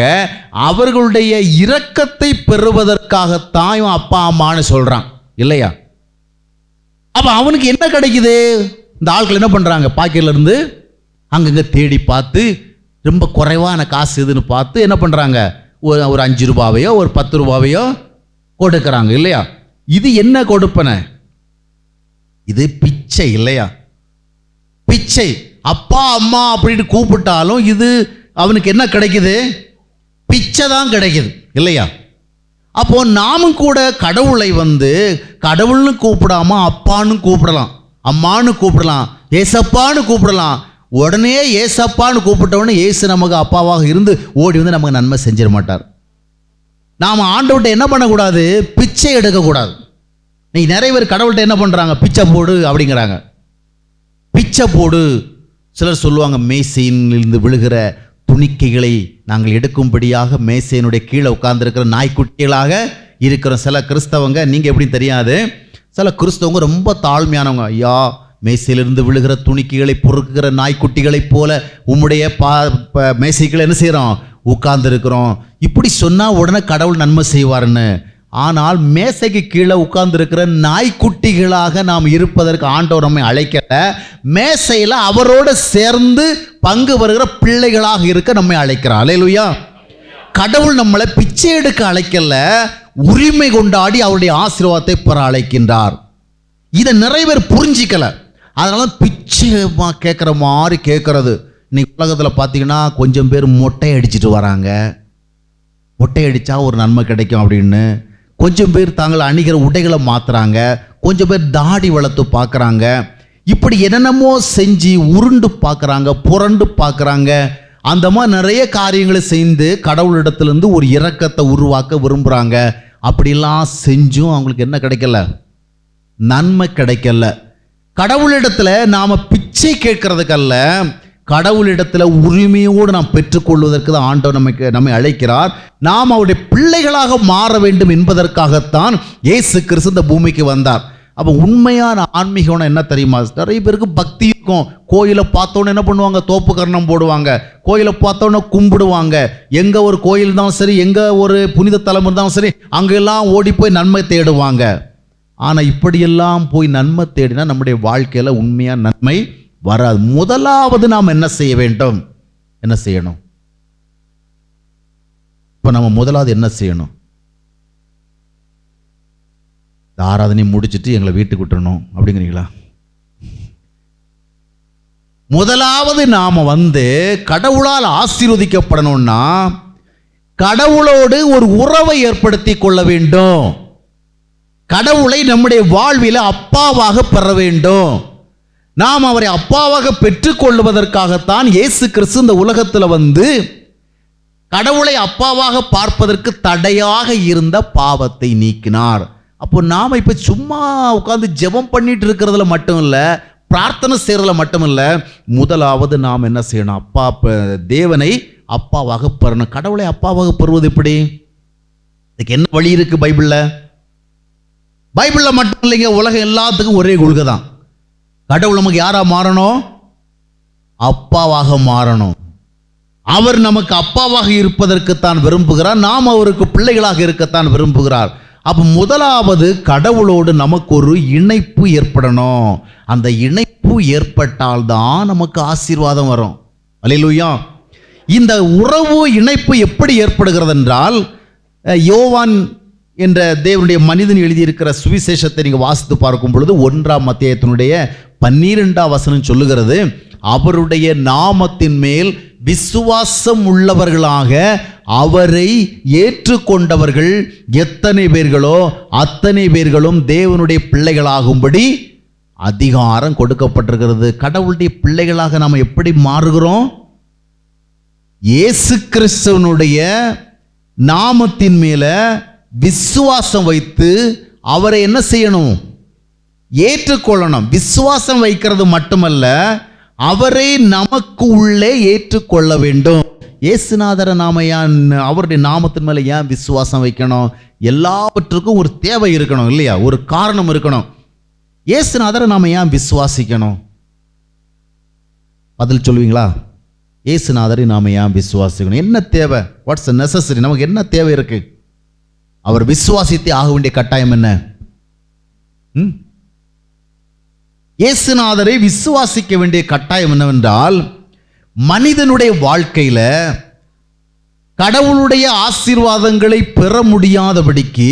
அவர்களுடைய இரக்கத்தை பெறுவதற்காகத்தான் இவன் அப்பா அம்மான்னு சொல்றான் இல்லையா? அப்ப அவனுக்கு என்ன கிடைக்குது? இந்த ஆட்கள் என்ன பண்றாங்க, பாக்கெட்ல இருந்து அங்கங்க தேடி பார்த்து ரொம்ப குறைவான காசு எதுன்னு பார்த்து என்ன பண்றாங்க, ஒரு 5 ரூபாவையோ ஒரு 10 ரூபாவையோ கொடுக்கறாங்க இல்லையா? இது என்ன கொடுப்பன? இது பிச்சை இல்லையா? பிச்சை. அப்பா அம்மா அப்படின்னு கூப்பிட்டாலும் இது அவனுக்கு என்ன கிடைக்குது? பிச்சை தான் கிடைக்குது இல்லையா? அப்போ நாமும் கூட கடவுளை வந்து கடவுள்னு கூப்பிடாம அப்பான்னு கூப்பிடலாம், அம்மானு கூப்பிடலாம், ஏசப்பான்னு கூப்பிடலாம். உடனே ஏசப்பான்னு கூப்பிட்ட உடனே ஏசு நமக்கு அப்பாவாக இருந்து ஓடி வந்து நமக்கு நன்மை செஞ்சிட மாட்டார். நாம் ஆண்டவர்கிட்ட என்ன பண்ணக்கூடாது? பிச்சை எடுக்கக்கூடாது. இன்னைக்கு நிறைய பேர் கடவுள்கிட்ட என்ன பண்ணுறாங்க? பிச்சை போடு அப்படிங்கிறாங்க. பிச்சை போடு. சிலர் சொல்லுவாங்க, மேசையிலிருந்து விழுகிற துணிக்கைகளை நாங்கள் எடுக்கும்படியாக மேசையினுடைய கீழே உட்கார்ந்துருக்கிற நாய்க்குட்டிகளாக இருக்கிற சில கிறிஸ்தவங்க. நீங்கள் எப்படி தெரியாது, சில கிறிஸ்தவங்க ரொம்ப தாழ்மையானவங்க. ஐயா, மேசையிலிருந்து விழுகிற துணிக்கைகளை பொறுக்குகிற நாய்க்குட்டிகளைப் போல உம்முடைய மேசைகளை என்ன செய்கிறோம்? உட்கார்ந்துருக்கிறோம். இப்படி சொன்னால் உடனே கடவுள் நன்மை செய்வார்னு. ஆனால் மேசைக்கு கீழே உட்கார்ந்துருக்கிற நாய்க்குட்டிகளாக நாம் இருப்பதற்கு ஆண்டவர் நம்மை அழைக்கல. மேசையில் அவரோடு சேர்ந்து பங்கு வருகிற பிள்ளைகளாக இருக்க நம்மை அழைக்கிறார். அல்லேலூயா. கடவுள் நம்மளை பிச்சை எடுக்க அழைக்கல, உரிமை கொண்டாடி அவருடைய ஆசீர்வாதத்தை பெற அழைக்கின்றார். இதை நிறைய பேர் புரிஞ்சிக்கல. அதனால பிச்சை கேட்குற மாதிரி கேட்கறது. இன்னைக்கு உலகத்தில் பார்த்தீங்கன்னா கொஞ்சம் பேர் மொட்டை அடிச்சுட்டு வராங்க. மொட்டை அடித்தா ஒரு நன்மை கிடைக்கும் அப்படின்னு. கொஞ்சம் பேர் தாங்கள் அணிகிற உடைகளை மாற்றுறாங்க. கொஞ்சம் பேர் தாடி வளர்த்து பார்க்குறாங்க. இப்படி என்னென்னமோ செஞ்சு உருண்டு பார்க்குறாங்க, புரண்டு பார்க்குறாங்க. அந்த மாதிரி நிறைய காரியங்களை செய்து கடவுளிடத்துலேருந்து ஒரு இரக்கத்தை உருவாக்க விரும்புகிறாங்க. அப்படிலாம் செஞ்சும் அவங்களுக்கு என்ன கிடைக்கல? நன்மை கிடைக்கல. கடவுளிடத்தில் நாம் பிச்சை கேட்கறதுக்கல்ல, கடவுளிடத்தில் உரிமையோடு நாம் பெற்றுக்கொள்வதற்கு தான் ஆண்டவர் நம்மை அழைக்கிறார். நாம் அவருடைய பிள்ளைகளாக மாற வேண்டும் என்பதற்காகத்தான் இயேசு கிறிஸ்து இந்த பூமிக்கு வந்தார். அப்போ உண்மையான ஆன்மீகம் என்ன தெரியுமா? நிறைய பேருக்கு பக்தி இருக்கும். கோயிலை பார்த்தோன்னே என்ன பண்ணுவாங்க? தோப்பு கர்ணம் போடுவாங்க. கோயிலை பார்த்தோன்னே கும்பிடுவாங்க. எங்கே ஒரு கோயில் இருந்தாலும் சரி, எங்கே ஒரு புனித தலம் இருந்தாலும் சரி, அங்கெல்லாம் ஓடி போய் நன்மை தேடுவாங்க. ஆனால் இப்படியெல்லாம் போய் நன்மை தேடினா நம்முடைய வாழ்க்கையில் உண்மையான நன்மை வராது. முதலாவது நாம் என்ன செய்ய வேண்டும்? என்ன செய்யணும்? இப்போ நம்ம முதலாவது என்ன செய்யணும்? ஆராதனை முடிச்சுட்டு எங்களை வீட்டுக்கு விட்டுறணும் அப்படிங்கிறீங்களா? முதலாவது நாம கடவுளால் ஆசீர்வதிக்கப்படணும்னா கடவுளோடு ஒரு உறவை ஏற்படுத்தி கொள்ள வேண்டும். கடவுளை நம்முடைய வாழ்வில் அப்பாவாக பெற வேண்டும். நாம் அவரை அப்பாவாக பெற்றுக்கொள்வதற்காகத்தான் இயேசு கிறிஸ்து இந்த உலகத்தில் கடவுளை அப்பாவாக பார்ப்பதற்கு தடையாக இருந்த பாவத்தை நீக்கினார். அப்போ நாம் இப்போ சும்மா உட்கார்ந்து ஜெபம் பண்ணிட்டு இருக்கிறதுல மட்டும் இல்லை, பிரார்த்தனை செய்யறதுல மட்டும் இல்லை, முதலாவது நாம் என்ன செய்யணும்? தேவனை அப்பாவாக பெறணும். கடவுளை அப்பாவாக பெறுவது எப்படி? இதுக்கு என்ன வழி இருக்கு பைபிளில் மட்டும் இல்லைங்க, உலகம் எல்லாத்துக்கும் ஒரே கொள்கை தான். கடவுள் நமக்கு யாரா மாறணும்? அப்பாவாக மாறணும். அவர் நமக்கு அப்பாவாக இருப்பதற்குத்தான் விரும்புகிறார். நாம் அவருக்கு பிள்ளைகளாக இருக்கத்தான் விரும்புகிறார். அப்போ முதலாவது கடவுளோடு நமக்கு ஒரு இணைப்பு ஏற்படணும். அந்த இணைப்பு ஏற்பட்டால்தான் நமக்கு ஆசீர்வாதம் வரும். அல்லேலூயா. இந்த உறவு இணைப்பு எப்படி ஏற்படுகிறது என்றால், யோவான் என்ற தேவனுடைய மனிதன் எழுதியிருக்கிற சுவிசேஷத்தை நீங்கள் வாசித்து பார்க்கும் பொழுது 1ஆம் அத்தியாயத்தினுடைய 12ஆம் வசனம் சொல்லுகிறது, அவருடைய நாமத்தின் மேல் விசுவாசம் உள்ளவர்களாக அவரை ஏற்றுக்கொண்டவர்கள் எத்தனை பேர்களோ அத்தனை பேர்களும் தேவனுடைய பிள்ளைகளாகும்படி அதிகாரம் கொடுக்கப்பட்டிருக்கிறது. கடவுளுடைய பிள்ளைகளாக நாம் எப்படி மாறுகிறோம்? இயேசு கிறிஸ்துவனுடைய நாமத்தின் மேல விசுவாசம் வைத்து அவரை என்ன செய்யணும்? ஏற்றுக்கொள்ளணும். விசுவாசம் வைக்கிறது மட்டுமல்ல, அவரை நமக்கு உள்ளே ஏற்றுக்கொள்ள வேண்டும். இயேசுநாதரை நாம ஏன் அவருடைய நாமத்தின் மேலே ஏன் விசுவாசம் வைக்கணும்? எல்லாவற்றுக்கும் ஒரு தேவை இருக்கணும் இல்லையா? ஒரு காரணம் இருக்கணும். இயேசுநாதரை நாம ஏன் விசுவாசிக்கணும்? பதில் சொல்லுவீங்களா? இயேசுநாதரை நாம ஏன் விசுவாசிக்கணும்? என்ன தேவை? What's necessary? நமக்கு என்ன தேவை இருக்கு? அவர் விசுவாசித்தே ஆக வேண்டிய கட்டாயம் என்ன? இயேசுநாதரை விசுவாசிக்க வேண்டிய கட்டாயம் என்னவென்றால், மனிதனுடைய வாழ்க்கையில கடவுளுடைய ஆசீர்வாதங்களை பெற முடியாதபடிக்கு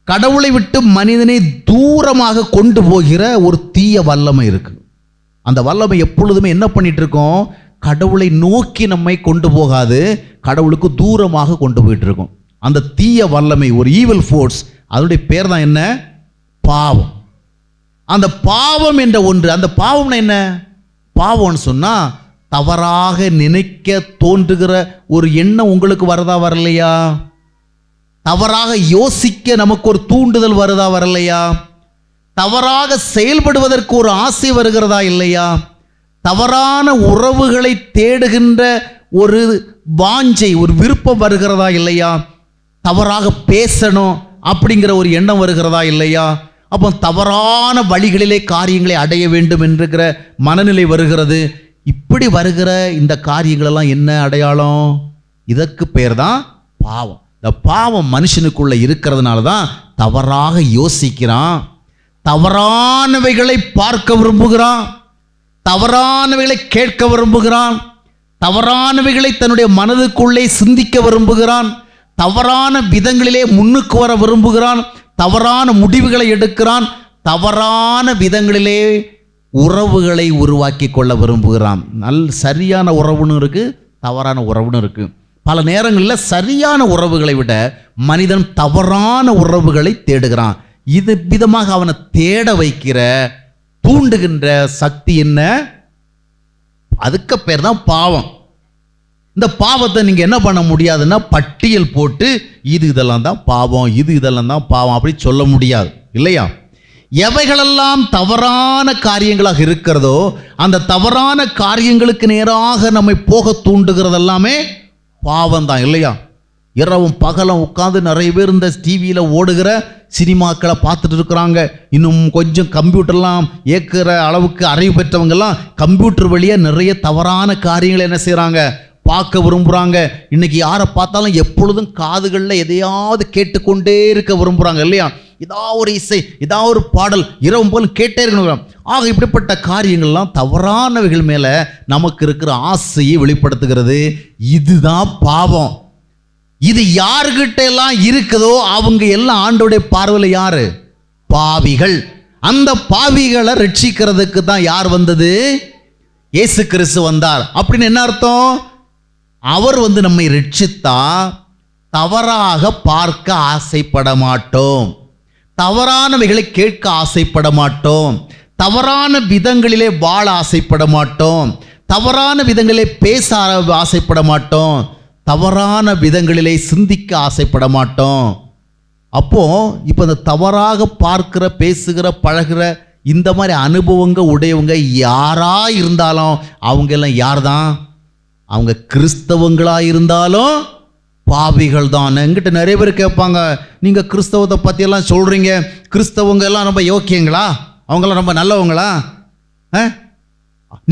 கடவுளை விட்டு மனிதனை தூரமாக கொண்டு போகிற ஒரு தீய வல்லமை இருக்கு. அந்த வல்லமை எப்பொழுதுமே என்ன பண்ணிட்டு இருக்கோம்? கடவுளை நோக்கி நம்மை கொண்டு போகாது, கடவுளுக்கு தூரமாக கொண்டு போயிட்டு இருக்கும். அந்த தீய வல்லமை, ஒரு ஈவில் ஃபோர்ஸ், அதனுடைய பேர் தான் என்ன? பாவம். அந்த பாவம் என்ற ஒன்று, அந்த பாவம்னா என்ன? பாவம்னு சொன்னா தவறாக நினைக்க தோன்றுகிற ஒரு எண்ணம் உங்களுக்கு வருதா வரலையா? தவறாக யோசிக்க நமக்கு ஒரு தூண்டுதல் வருதா வரலையா? தவறாக செயல்படுவதற்கு ஒரு ஆசை வருகிறதா இல்லையா? தவறான உறவுகளை தேடுகின்ற ஒரு வாஞ்சை, ஒரு விருப்பம் வருகிறதா இல்லையா? தவறாக பேசணும் அப்படிங்கிற ஒரு எண்ணம் வருகிறதா இல்லையா? அப்போ தவறான வழிகளிலே காரியங்களை அடைய வேண்டும் என்கிற மனநிலை வருகிறது. இப்படி வருகிற இந்த காரியங்களெல்லாம் என்ன அடையாளம்? இதற்கு பேர் தான் பாவம். இந்த பாவம் மனுஷனுக்குள்ள இருக்கிறதுனால தான் தவறாக யோசிக்கிறான், தவறானவைகளை பார்க்க விரும்புகிறான், தவறானவைகளை கேட்க விரும்புகிறான், தவறானவைகளை தன்னுடைய மனதுக்குள்ளே சிந்திக்க விரும்புகிறான், தவறான விதங்களிலே முன்னுக்கு வர விரும்புகிறான், தவறான முடிவுகளை எடுக்கிறான், தவறான விதங்களிலே உறவுகளை உருவாக்கி கொள்ள விரும்புகிறான். சரியான உறவுன்னு இருக்கு, தவறான உறவுன்னு இருக்கு. பல நேரங்களில் சரியான உறவுகளை விட மனிதன் தவறான உறவுகளை தேடுகிறான். இது விதமாக அவனை தேட வைக்கிற தூண்டுகின்ற சக்தி என்ன? அதுக்கு பேர் தான் பாவம். இந்த பாவத்தை நீங்க என்ன பண்ண முடியாதுன்னா பட்டியல் போட்டு இதெல்லாம் தான் பாவம், இதெல்லாம் தான் பாவம் அப்படி சொல்ல முடியாது இல்லையா? எவைகளெல்லாம் தவறான காரியங்களாக இருக்கிறதோ அந்த தவறான காரியங்களுக்கு நேராக நம்மை போக தூண்டுகிறது எல்லாமே பாவம் தான் இல்லையா? இரவும் பகலும் உட்காந்து நிறைய பேர் இந்த டிவியில் ஓடுகிற சினிமாக்களை பார்த்துட்டு இருக்கிறாங்க. இன்னும் கொஞ்சம் கம்ப்யூட்டர்லாம் இயக்குற அளவுக்கு அறிவு பெற்றவங்கெல்லாம் கம்ப்யூட்டர் வழியாக நிறைய தவறான காரியங்களை என்ன செய்கிறாங்க? பார்க்க விரும்புகிறாங்க. இன்னைக்கு யாரை பார்த்தாலும் எப்பொழுதும் காதுகளில் எதையாவது கேட்டுக்கொண்டே இருக்க விரும்புகிறாங்க இல்லையா? ஏதாவது ஒரு இசை, ஏதாவது ஒரு பாடல் இரவும் போல கேட்டே இருக்கணும். ஆக இப்படிப்பட்ட காரியங்கள்லாம் தவறானவைகள் மேலே நமக்கு இருக்கிற ஆசையை வெளிப்படுத்துகிறது. இதுதான் பாவம். இது யாருக்கிட்ட எல்லாம் இருக்குதோ அவங்க எல்லாம் ஆண்டவருடைய பார்வையில் யாரு? பாவிகள். அந்த பாவிகளை ரட்சிக்கிறதுக்கு தான் யார் வந்தது? இயேசு கிறிஸ்து வந்தார். அப்படின்னு என்ன அர்த்தம்? அவர் நம்மை ரட்சித்தா தவறாக பார்க்க ஆசைப்பட மாட்டோம், தவறானவைகளை கேட்க ஆசைப்பட மாட்டோம், தவறான விதங்களிலே வாழ ஆசைப்பட மாட்டோம், தவறான விதங்களிலே பேச ஆசைப்பட மாட்டோம், தவறான விதங்களிலே சிந்திக்க ஆசைப்பட மாட்டோம். அப்போ இப்போ இந்த தவறாக பார்க்கிற, பேசுகிற, பழகிற இந்த மாதிரி அனுபவங்க உடையவங்க யாரா இருந்தாலும் அவங்க எல்லாம் யார் தான்? அவங்க கிறிஸ்தவங்களா இருந்தாலும் பாவிகள் தான். என்கிட்ட நிறைய பேர் கேட்பாங்க, நீங்கள் கிறிஸ்தவத்தை பற்றியெல்லாம் சொல்கிறீங்க, கிறிஸ்தவங்க எல்லாம் ரொம்ப யோக்கியங்களா? அவங்களாம் ரொம்ப நல்லவங்களா?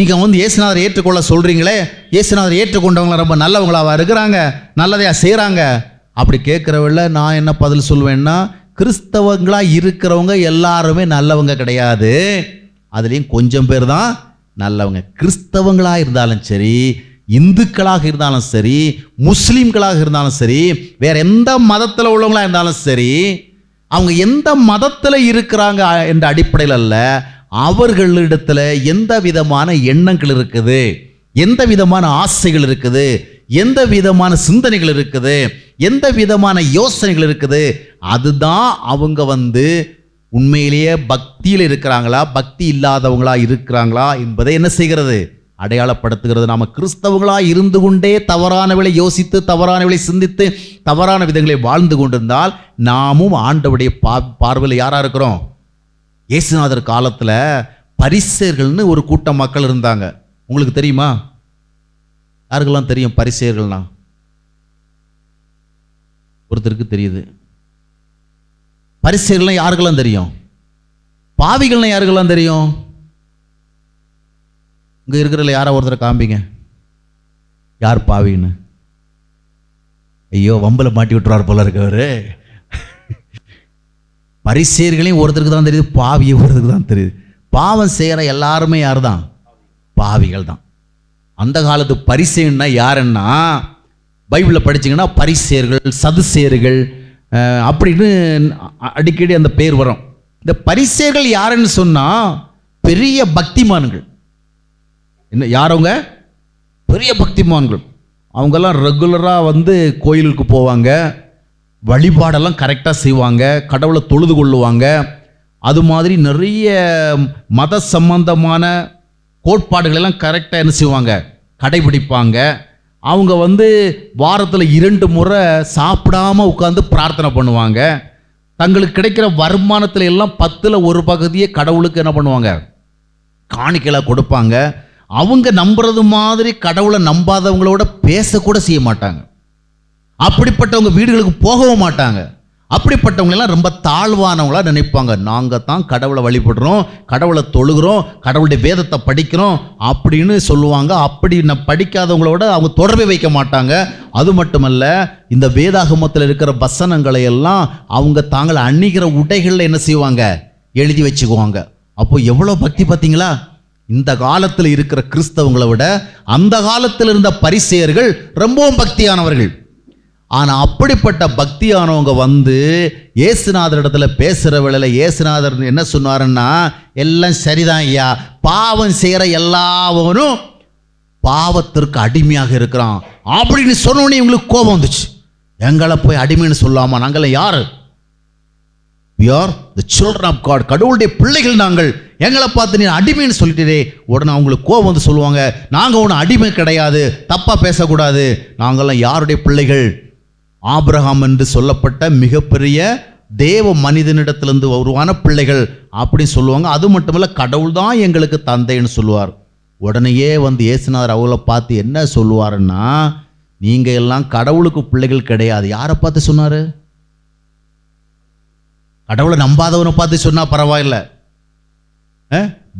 நீங்கள் இயேசுநாதரை ஏற்றுக்கொள்ள சொல்கிறீங்களே, இயேசுநாதரை ஏற்றுக்கொண்டவங்கள ரொம்ப நல்லவங்களாவா இருக்கிறாங்க, நல்லதையா செய்கிறாங்க? அப்படி கேட்குறவங்கள நான் என்ன பதில் சொல்வேன்னா, கிறிஸ்தவங்களா இருக்கிறவங்க எல்லாருமே நல்லவங்க கிடையாது, அதுலேயும் கொஞ்சம் பேர் தான் நல்லவங்க. கிறிஸ்தவங்களாக இருந்தாலும் சரி, இந்துக்களாக இருந்தாலும் சரி, முஸ்லீம்களாக இருந்தாலும் சரி, வேற எந்த மதத்தில் உள்ளவங்களா இருந்தாலும் சரி, அவங்க எந்த மதத்தில் இருக்கிறாங்க என்ற அடிப்படையில் அல்ல, அவர்களிடத்துல எந்த விதமான எண்ணங்கள் இருக்குது, எந்த விதமான ஆசைகள் இருக்குது, எந்த விதமான சிந்தனைகள் இருக்குது, எந்த விதமான யோசனைகள் இருக்குது, அதுதான் அவங்க உண்மையிலேயே பக்தியில் இருக்கிறாங்களா, பக்தி இல்லாதவங்களா இருக்கிறாங்களா என்பதை என்ன செய்கிறது? அடையாளப்படுத்துகிறது. நாம கிறிஸ்தவங்களா இருந்து கொண்டே தவறானவளை யோசித்து, தவறானவளை சிந்தித்து, தவறான விதங்களை வாழ்ந்து கொண்டிருந்தால் நாமும் ஆண்டவருடைய பார்வையில் யாரா இருக்கிறோம்? இயேசுநாதர் காலத்தில் பரிசேயர்கள்னு ஒரு கூட்டம் மக்கள் இருந்தாங்க. உங்களுக்கு தெரியுமா? யாருக்கெல்லாம் தெரியும் பரிசேயர்கள்னா? ஒருத்தருக்கு தெரியுது. பரிசேயர்கள்லாம் யாருக்கெல்லாம் தெரியும்? பாவிகள்லாம் யாருக்கெல்லாம் தெரியும்? இங்கே இருக்கிறதுல யாரா ஒருத்தரை காம்பிங்க, யார் பாவின்னு. ஐயோ, வம்பல மாட்டி விட்டுறார் போல இருக்கவர். பரிசேயர்களையும் ஒருத்தருக்கு தான் தெரியுது, பாவியை ஒருத்தருக்கு தான் தெரியுது. பாவம் செய்கிற எல்லாருமே யார் தான்? பாவிகள் தான். அந்த காலத்து பரிசேயன்னா யாருன்னா, பைபிளில் படிச்சிங்கன்னா பரிசேயர்கள், சதுசேயர்கள் அப்படின்னு அடிக்கடி அந்த பேர் வரும். இந்த பரிசேயர்கள் யாருன்னு சொன்னால் பெரிய பக்திமான்கள். என்ன யாரவங்க? பெரிய பக்திமான்கள். அவங்கெல்லாம் ரெகுலராக வந்து கோயிலுக்கு போவாங்க, வழிபாடெல்லாம் கரெக்டாக செய்வாங்க, கடவுளை தொழுது கொள்ளுவாங்க. அது மாதிரி நிறைய மத சம்பந்தமான கோட்பாடுகளெல்லாம் கரெக்டாக என்ன செய்வாங்க? கடைபிடிப்பாங்க. அவங்க வந்து வாரத்தில் 2 முறை சாப்பிடாமல் உட்காந்து பிரார்த்தனை பண்ணுவாங்க. தங்களுக்கு கிடைக்கிற வருமானத்தில் எல்லாம் 10ல் 1 பகுதியே கடவுளுக்கு என்ன பண்ணுவாங்க? காணிக்கையாக கொடுப்பாங்க. அவங்க நம்புறது மாதிரி கடவுளை நம்பாதவங்களோட பேசக்கூட செய்ய மாட்டாங்க. அப்படிப்பட்டவங்க வீடுகளுக்கு போகவும் மாட்டாங்க. அப்படிப்பட்டவங்களெல்லாம் ரொம்ப தாழ்வானவங்களா நினைப்பாங்க. நாங்கள் தான் கடவுளை வழிபடுறோம், கடவுளை தொழுகிறோம், கடவுளுடைய வேதத்தை படிக்கிறோம் அப்படின்னு சொல்லுவாங்க. அப்படி படிக்காதவங்களோட அவங்க தொடர்பை வைக்க மாட்டாங்க. அது மட்டுமல்ல, இந்த வேதாகமத்தில் இருக்கிற வசனங்களை எல்லாம் அவங்க தாங்கள் அணிகிற உடைகளில் என்ன செய்வாங்க? எழுதி வச்சுக்குவாங்க. அப்போ எவ்வளோ பக்தி பார்த்தீங்களா? இந்த காலத்தில் இருக்கிற கிறிஸ்தவங்களை விட அந்த காலத்தில் இருந்த பரிசேயர்கள் ரொம்பவும் பக்தியானவர்கள். ஆனால் அப்படிப்பட்ட பக்தியானவங்க வந்து இயேசுநாதர் இடத்துல பேசுகிற வேளையில் இயேசுநாதர் என்ன சொன்னாருன்னா, எல்லாம் சரிதான் ஐயா, பாவம் செய்கிற எல்லாவனும் பாவத்திற்கு அடிமையாக இருக்கிறான் அப்படின்னு சொன்னோன்னே இவங்களுக்கு கோபம் வந்துச்சு. எங்களை போய் அடிமைன்னு சொல்லாமா? நாங்களாம் யார்? We are the children of God. கடவுளுடைய பிள்ளைகள் நாங்கள். எங்களை பார்த்து நீ அடிமைன்னு சொல்லிட்டே. உடனே அவங்களுக்கு கோபம் வந்து சொல்லுவாங்க, நாங்கள் ஒன்றும் அடிமை கிடையாது, தப்பாக பேசக்கூடாது, நாங்கள்லாம் யாருடைய பிள்ளைகள்? ஆபிரகாம் என்று சொல்லப்பட்ட மிகப்பெரிய தேவ மனிதனிடத்திலிருந்து உருவான பிள்ளைகள் அப்படின்னு சொல்லுவாங்க. அது மட்டுமல்ல, கடவுள் தான் எங்களுக்கு தந்தைன்னு சொல்லுவார். உடனேயே வந்து இயேசுநாதர் அவங்கள பார்த்து என்ன சொல்லுவாருன்னா, நீங்கள் எல்லாம் கடவுளுக்கு பிள்ளைகள் கிடையாது. யாரை பார்த்து சொன்னார்? கடவுளை நம்பாதவனை பார்த்து சொன்னா பரவாயில்ல,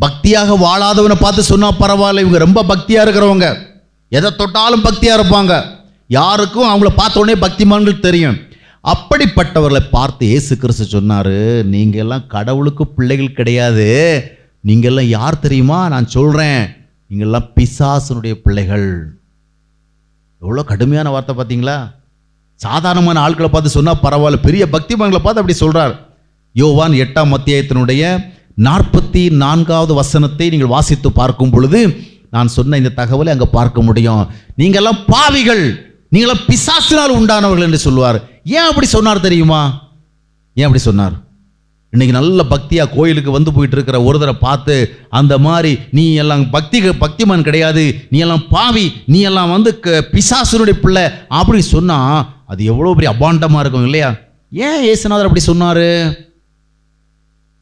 பக்தியாக வாழாதவனை பார்த்து சொன்னா பரவாயில்ல. இவங்க ரொம்ப பக்தியா இருக்கிறவங்க, எதை தொட்டாலும் பக்தியா இருப்பாங்க, யாருக்கும் அவங்கள பார்த்த உடனே பக்திமான்கள் தெரியும். அப்படிப்பட்டவர்களை பார்த்து இயேசு கிறிஸ்து சொன்னாரு, நீங்க எல்லாம் கடவுளுக்கு பிள்ளைகள் கிடையாது. நீங்க எல்லாம் யார் தெரியுமா? நான் சொல்றேன், நீங்க எல்லாம் பிசாசனுடைய பிள்ளைகள். எவ்வளோ கடுமையான வார்த்தை பார்த்தீங்களா? சாதாரணமான ஆட்களை பார்த்து சொன்னா பரவாயில்ல, பெரிய பக்திமான்களை பார்த்து அப்படி சொல்றார். யோவான் 8ஆம் அத்தியாயத்தினுடைய 44வது வசனத்தை நீங்கள் வாசித்து பார்க்கும் பொழுது நான் சொன்ன இந்த தகவலை அங்கே பார்க்க முடியும். நீங்கெல்லாம் பாவிகள், நீங்களாம் பிசாசினால் உண்டானவர்கள் என்று சொல்லுவார். ஏன் அப்படி சொன்னார் தெரியுமா? ஏன் அப்படி சொன்னார்? இன்னைக்கு நல்ல பக்தியாக கோயிலுக்கு வந்து போயிட்டு இருக்கிற ஒருத்தரை பார்த்து அந்த மாதிரி நீ எல்லாம் பக்திமான் கிடையாது, நீ எல்லாம் பாவி, நீ எல்லாம் வந்து பிசாசனுடைய பிள்ளை அப்படி சொன்னா அது எவ்வளோ பெரிய அபாண்டமாக இருக்கும் இல்லையா? ஏன் இயேசுநாதர் அப்படி சொன்னாரு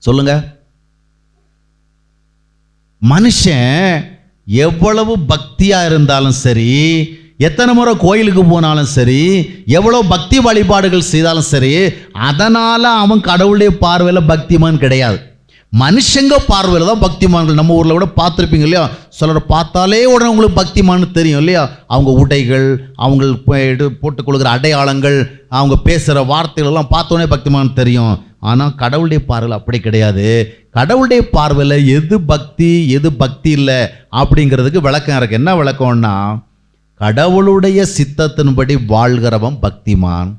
சொல்லுங்க? மனுஷன் எவ்வளவு பக்தியா இருந்தாலும் சரி, எத்தனை முறை கோயிலுக்கு போனாலும் சரி, எவ்வளவு பக்தி வழிபாடுகள் செய்தாலும் சரி, அதனால அவன் கடவுளுடைய பார்வையில் பக்திமான் கிடையாது. மனுஷங்க பார்வையில் தான் பக்திமான்கள். நம்ம ஊரில் கூட பார்த்துருப்பீங்க இல்லையா? சிலரை பார்த்தாலே உடனே உங்களுக்கு பக்திமான்னு தெரியும் இல்லையா? அவங்க உடைகள், அவங்க போட்டுக்கொள்கிற அடையாளங்கள், அவங்க பேசுகிற வார்த்தைகளெல்லாம் பார்த்தோன்னே பக்திமான்னு தெரியும். ஆனால் கடவுளுடைய பார்வையில் அப்படி கிடையாது. கடவுளுடைய பார்வையில் எது பக்தி எது பக்தி இல்லை அப்படிங்கிறதுக்கு விளக்கம் இருக்கு. என்ன விளக்கம்னா, கடவுளுடைய சித்தத்தின்படி வாழ்கிறவன் பக்திமான்,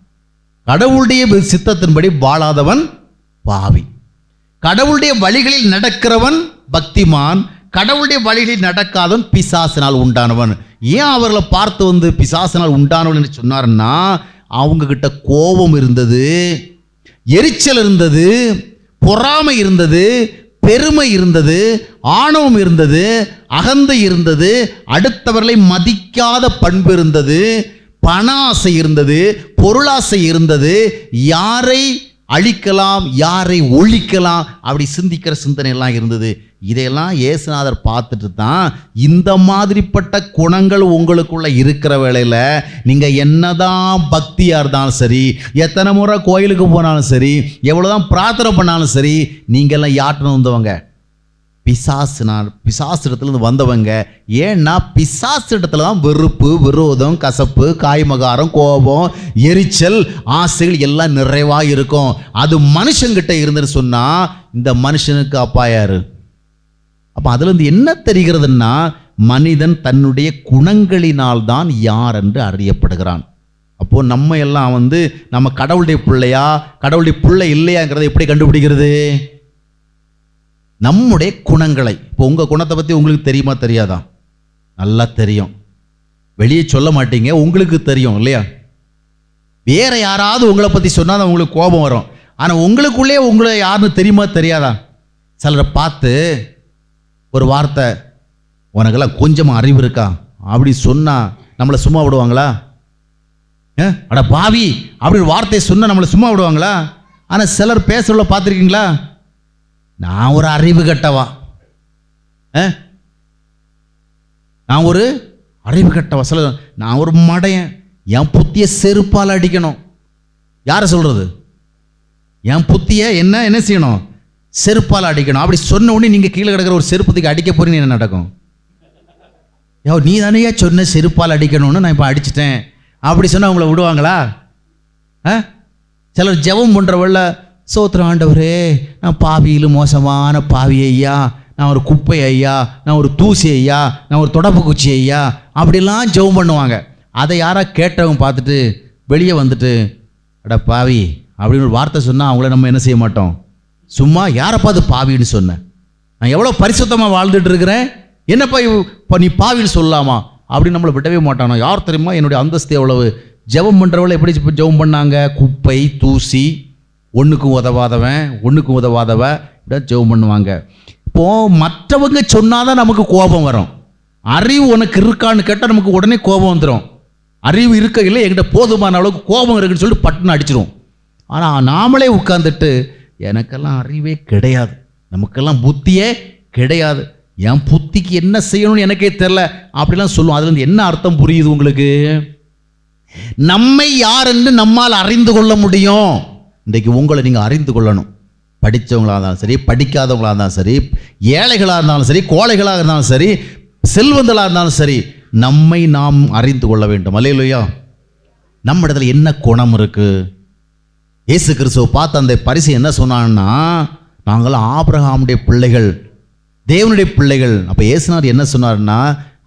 கடவுளுடைய சித்தத்தின்படி வாழாதவன் பாவி. கடவுளுடைய வழிகளில் நடக்கிறவன் பக்திமான், கடவுளுடைய வழிகளில் நடக்காதவன் பிசாசினால் உண்டானவன். ஏன் அவர்களை பார்த்து வந்து பிசாசினால் உண்டானவன் என்று சொன்னார்னா, அவங்க கிட்ட கோபம் இருந்தது, எரிச்சல் இருந்தது, பொறாமை இருந்தது, பெருமை இருந்தது, ஆணவம் இருந்தது, அகந்தை இருந்தது, அடுத்தவர்களை மதிக்காத பண்பு இருந்தது, பண ஆசை இருந்தது, பொருளாசை இருந்தது, யாரை அழிக்கலாம் யாரை ஒழிக்கலாம் அப்படி சிந்திக்கிற சிந்தனை எல்லாம் இருந்தது. இதையெல்லாம் இயேசுநாதர் பார்த்துட்டு தான் இந்த மாதிரிப்பட்ட குணங்கள் உங்களுக்குள்ள இருக்கிற வேளையில் நீங்கள் என்னதான் பக்தியாக இருந்தாலும் சரி, எத்தனை முறை கோயிலுக்கு போனாலும் சரி, எவ்வளோதான் பிரார்த்தனை பண்ணாலும் சரி, நீங்கள்லாம் யார்கிட்ட வந்தவங்க? பிசாசிடத்துலேருந்து வந்தவங்க. ஏன்னா பிசாசிடத்துல தான் வெறுப்பு, விரோதம், கசப்பு, காய்மகாரம், கோபம், எரிச்சல், ஆசைகள் எல்லாம் நிறைவாக இருக்கும். அது மனுஷங்கிட்ட இருந்துன்னு சொன்னால் இந்த மனுஷனுக்கு அப்பா யாரு? அப்போ அதுலேருந்து என்ன தெரிகிறதுன்னா, மனிதன் தன்னுடைய குணங்களினால் தான் யார் என்று அறியப்படுகிறான். அப்போது நம்ம எல்லாம் நம்ம கடவுளுடைய பிள்ளையா கடவுளுடைய பிள்ளை இல்லையாங்கிறத எப்படி கண்டுபிடிக்கிறது? நம்முடைய குணங்களை. இப்போ உங்கள் குணத்தை பற்றி உங்களுக்கு தெரியுமா தெரியாதா? நல்லா தெரியும். வெளியே சொல்ல மாட்டீங்க, உங்களுக்கு தெரியும் இல்லையா? வேற யாராவது உங்களை பற்றி சொன்னால் தான் உங்களுக்கு கோபம் வரும். ஆனால் உங்களுக்குள்ளே உங்களை யாருன்னு தெரியுமா தெரியாதா? சிலரை பார்த்து ஒரு வார்த்தை, உனக்கெல்லாம் கொஞ்சமாக அறிவு இருக்கா அப்படி சொன்னால் நம்மளை சும்மா விடுவாங்களா? அட பாவி அப்படி ஒரு வார்த்தையை சொன்னால் நம்மளை சும்மா விடுவாங்களா? ஆனால் சிலர் பேசுகிறவங்கள பார்த்துருக்கீங்களா? நான் ஒரு அறிவு கட்டவா, நான் ஒரு அறிவு கட்டவா, சில நான் ஒரு மடையன், என் புத்தியை செருப்பால் அடிக்கணும். யாரை சொல்றது? என் புத்தியை என்ன செய்யணும்? செருப்பால் அடிக்கணும். அப்படி சொன்ன உடனே நீங்கள் கீழே கிடக்கிற ஒரு செருப்பத்துக்கு அடிக்க போறீங்க, என்ன நடக்கும்? நீ தானே சொன்ன செருப்பால் அடிக்கணும்னு நான் இப்போ அடிச்சிட்டேன் அப்படி சொன்னால் அவங்கள விடுவாங்களா? சிலர் ஜெபம் பண்ணுறவள்ள, சோத்திரம் ஆண்டவரே, நான் பாவியிலும் மோசமான பாவி ஐயா, நான் ஒரு குப்பை ஐயா, நான் ஒரு தூசி ஐயா, நான் ஒரு தொடப்பு குச்சி ஐயா, அப்படிலாம் ஜெபம் பண்ணுவாங்க. அதை யாராக கேட்டவங்க பார்த்துட்டு வெளியே வந்துட்டு, அட பாவி அப்படின்னு ஒரு வார்த்தை சொன்னால் அவங்கள நம்ம என்ன செய்ய மாட்டோம்? சும்மா யாரை பார்த்து பாவின்னு சொன்னேன், நான் எவ்வளோ பரிசுத்தமாக வாழ்ந்துட்டு இருக்கிறேன், என்னப்பா இப்போ நீ பாவின்னு சொல்லலாமா அப்படின்னு நம்மளை விடவே மாட்டானோ. யார் தெரியுமா என்னுடைய அந்தஸ்து எவ்வளவு? ஜெபம் பண்ணுறவளை எப்படி ஜெபம் பண்ணாங்க? குப்பை, தூசி, ஒன்றுக்கும் உதவாதவ இப்படி ஜெபம் பண்ணுவாங்க. இப்போது மற்றவங்க சொன்னாதான் நமக்கு கோபம் வரும். அறிவு உனக்கு இருக்கான்னு கேட்டால் நமக்கு உடனே கோபம் வந்துடும். அறிவு இருக்க இல்லை, என்கிட்ட போதுமான அளவுக்கு கோபம் இருக்குன்னு சொல்லிட்டு பட்டுன்னு அடிச்சிடும். ஆனால் நாமளே உட்கார்ந்துட்டு எனக்கெல்லாம் அறிவே கிடையாது, நமக்கெல்லாம் புத்தியே கிடையாது, என் புத்திக்கு என்ன செய்யணும்னு எனக்கே தெரில அப்படிலாம் சொல்லுவோம். அதுலேருந்து என்ன அர்த்தம் புரியுது உங்களுக்கு? நம்மை யார் என்று நம்மால் அறிந்து கொள்ள முடியும். இன்றைக்கு உங்களை நீங்கள் அறிந்து கொள்ளணும். படித்தவங்களாக இருந்தாலும் சரி, படிக்காதவங்களாக இருந்தாலும் சரி, ஏழைகளாக இருந்தாலும் சரி, கோழைகளாக இருந்தாலும் சரி, செல்வந்தளாக இருந்தாலும் சரி, நம்மை நாம் அறிந்து கொள்ள வேண்டும். அல்லேலூயா. நம்ம இடத்துல என்ன குணம் இருக்கு? இயேசு கிறிஸ்துவை பார்த்து அந்த பரிசு என்ன சொன்னான்னா, நாங்களாம் ஆபிரகாமுடைய பிள்ளைகள், தேவனுடைய பிள்ளைகள். அப்போ இயேசுநாதர் என்ன சொன்னார்னா,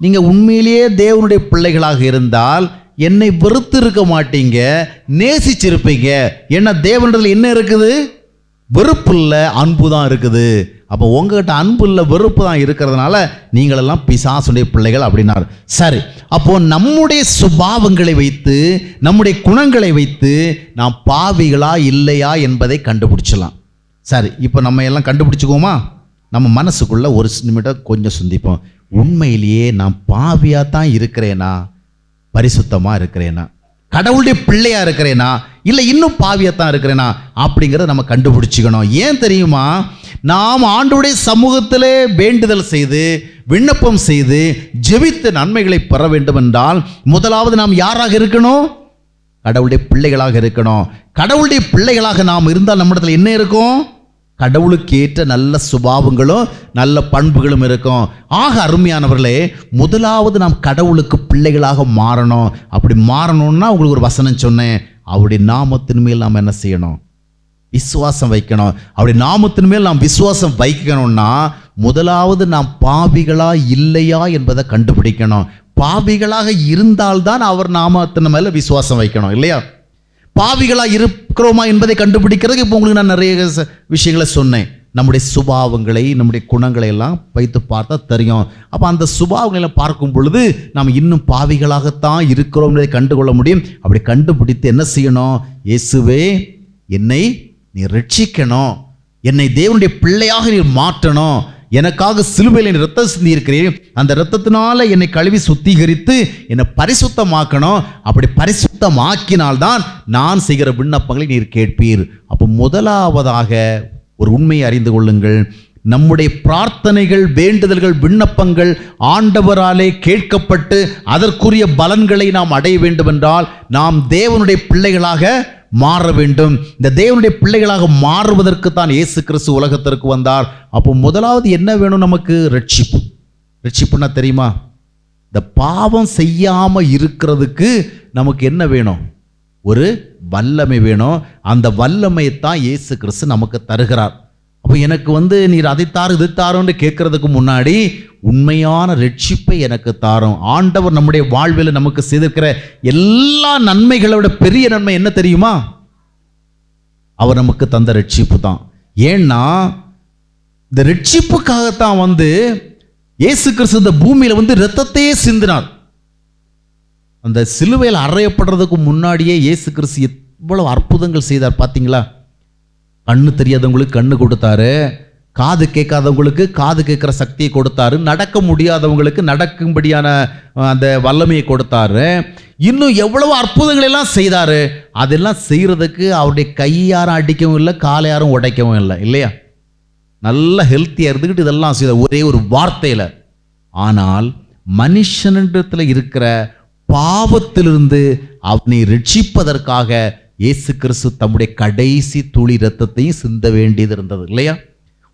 நீங்கள் உண்மையிலேயே தேவனுடைய பிள்ளைகளாக இருந்தால் என்னை வெறுத்து இருக்க மாட்டீங்க, நேசிச்சிருப்பீங்க. ஏன்னா தேவனிடத்தில் என்ன இருக்குது? வெறுப்பு இல்லை, அன்பு தான் இருக்குது. அப்போ உங்ககிட்ட அன்பு இல்லை, வெறுப்பு தான் இருக்கிறதுனால நீங்களெல்லாம் பிசாசுடைய பிள்ளைகள் அப்படின்னாரு. சரி, அப்போ நம்முடைய சுபாவங்களை வைத்து, நம்முடைய குணங்களை வைத்து நாம் பாவிகளா இல்லையா என்பதை கண்டுபிடிச்சலாம். சரி, இப்போ நம்ம எல்லாம் கண்டுபிடிச்சுக்குவோமா? நம்ம மனசுக்குள்ள ஒரு நிமிடம் கொஞ்சம் சிந்திப்போம். உண்மையிலேயே நான் பாவியாக தான் இருக்கிறேனா, பரிசுத்தமாக இருக்கிறேனா, கடவுளுடைய பிள்ளையா இருக்கிறேனா, இல்லை இன்னும் பாவியத்தான் இருக்கிறேனா அப்படிங்கிறத நம்ம கண்டுபிடிச்சிக்கணும். ஏன் தெரியுமா? நாம் ஆண்டவருடைய சமூகத்திலே வேண்டுதல் செய்து, விண்ணப்பம் செய்து, ஜெபித்து நன்மைகளை பெற வேண்டும் என்றால் முதலாவது நாம் யாராக இருக்கணும்? கடவுளுடைய பிள்ளைகளாக இருக்கணும். கடவுளுடைய பிள்ளைகளாக நாம் இருந்தால் நம்மிடத்தில் என்ன இருக்கும்? கடவுளுக்கு ஏற்ற நல்ல சுபாவங்களும் நல்ல பண்புகளும் இருக்கும். ஆக அருமையானவர்களே, முதலாவது நாம் கடவுளுக்கு பிள்ளைகளாக மாறணும். அப்படி மாறணும்னா உங்களுக்கு ஒரு வசனம் சொன்னேன், அவருடைய நாமத்தின் மேல் நாம் என்ன செய்யணும்? விசுவாசம் வைக்கணும். அவருடைய நாமத்தின் மேல் நாம் விசுவாசம் வைக்கணும்னா முதலாவது நாம் பாவிகளா இல்லையா என்பதை கண்டுபிடிக்கணும். பாவிகளாக இருந்தால்தான் அவர் நாமத்தின் மேல விசுவாசம் வைக்கணும், இல்லையா? பாவிகளாக இருக்கிறோமா என்பதை கண்டுபிடிக்கிறதுக்கு இப்போ உங்களுக்கு நான் நிறைய விஷயங்களை சொன்னேன். நம்முடைய சுபாவங்களை, நம்முடைய குணங்களை எல்லாம் வைத்து பார்த்தா தெரியும். அப்போ அந்த சுபாவங்களை பார்க்கும் பொழுது நாம் இன்னும் பாவிகளாகத்தான் இருக்கிறோம் என்பதை கண்டுகொள்ள முடியும். அப்படி கண்டுபிடித்து என்ன செய்யணும்? இயேசுவே, என்னை நீ ரட்சிக்கணும், என்னை தேவனுடைய பிள்ளையாக நீர் மாற்றணும், எனக்காக சிலுவையில் நீ ரத்தம் சிந்தி இருக்கிறீர், அந்த இரத்தத்தினால என்னை கழுவி சுத்திகரித்து என்னை பரிசுத்தமாக்கணும். அப்படி பரிசுத்தமாக்கினால்தான் நான் செய்கிற விண்ணப்பங்களை நீர் கேட்பீர். அப்போ முதலாவதாக ஒரு உண்மையை அறிந்து கொள்ளுங்கள், நம்முடைய பிரார்த்தனைகள், வேண்டுதல்கள், விண்ணப்பங்கள் ஆண்டவராலே கேட்கப்பட்டு அதற்குரிய பலன்களை நாம் அடைய வேண்டும் என்றால் நாம் தேவனுடைய பிள்ளைகளாக மாற வேண்டும். இந்த தேவனுடைய பிள்ளைகளாக மாறுவதற்கு தான் இயேசு கிறிஸ்து உலகத்திற்கு வந்தார். அப்போ முதலாவது என்ன வேணும்? நமக்கு ரட்சிப்பு. ரட்சிப்புன்னா தெரியுமா? இந்த பாவம் செய்யாம இருக்கிறதுக்கு நமக்கு என்ன வேணும்? ஒரு வல்லமை வேணும். அந்த வல்லமையை தான் இயேசு கிறிஸ்து நமக்கு தருகிறார். அப்போ எனக்கு நீர் அதை தாரு இது தாரோன்னு கேட்கறதுக்கு முன்னாடி உண்மையான ரட்சிப்பை எனக்கு தாரும். ஆண்டவர் நம்முடைய வாழ்வில் நமக்கு செய்திருக்கிற எல்லா நன்மைகளோட பெரிய நன்மை என்ன தெரியுமா? அவர் நமக்கு தந்த ரட்சிப்பு தான். ஏன்னா இந்த ரட்சிப்புக்காகத்தான் இயேசு கிறிஸ்து இந்த பூமியில இரத்தத்தையே சிந்தினார். அந்த சிலுவையில் அறையப்படுறதுக்கு முன்னாடியே இயேசு கிறிஸ்து எவ்வளவு அற்புதங்கள் செய்தார் பார்த்தீங்களா? கண்ணு தெரியாதவங்களுக்கு கண்ணு கொடுத்தாரு, காது கேட்காதவங்களுக்கு காது கேட்குற சக்தியை கொடுத்தாரு, நடக்க முடியாதவங்களுக்கு நடக்கும்படியான அந்த வல்லமையை கொடுத்தாரு. இன்னும் எவ்வளவு அற்புதங்கள் எல்லாம் செய்தாரு. அதெல்லாம் செய்யறதுக்கு அவருடைய கையாரும் அடிக்கவும் இல்லை, காலை யாரும் உடைக்கவும் இல்லை, இல்லையா? நல்ல ஹெல்த்தியாக இருந்துக்கிட்டு இதெல்லாம் செய்தார் ஒரே ஒரு வார்த்தையில். ஆனால் மனுஷனிடத்தில் இருக்கிற பாவத்திலிருந்து அவனை ரட்சிப்பதற்காக இயேசு கிறிஸ்து தம்முடைய கடைசி துளி இரத்தத்தையும் சிந்த வேண்டியது இருந்தது, இல்லையா?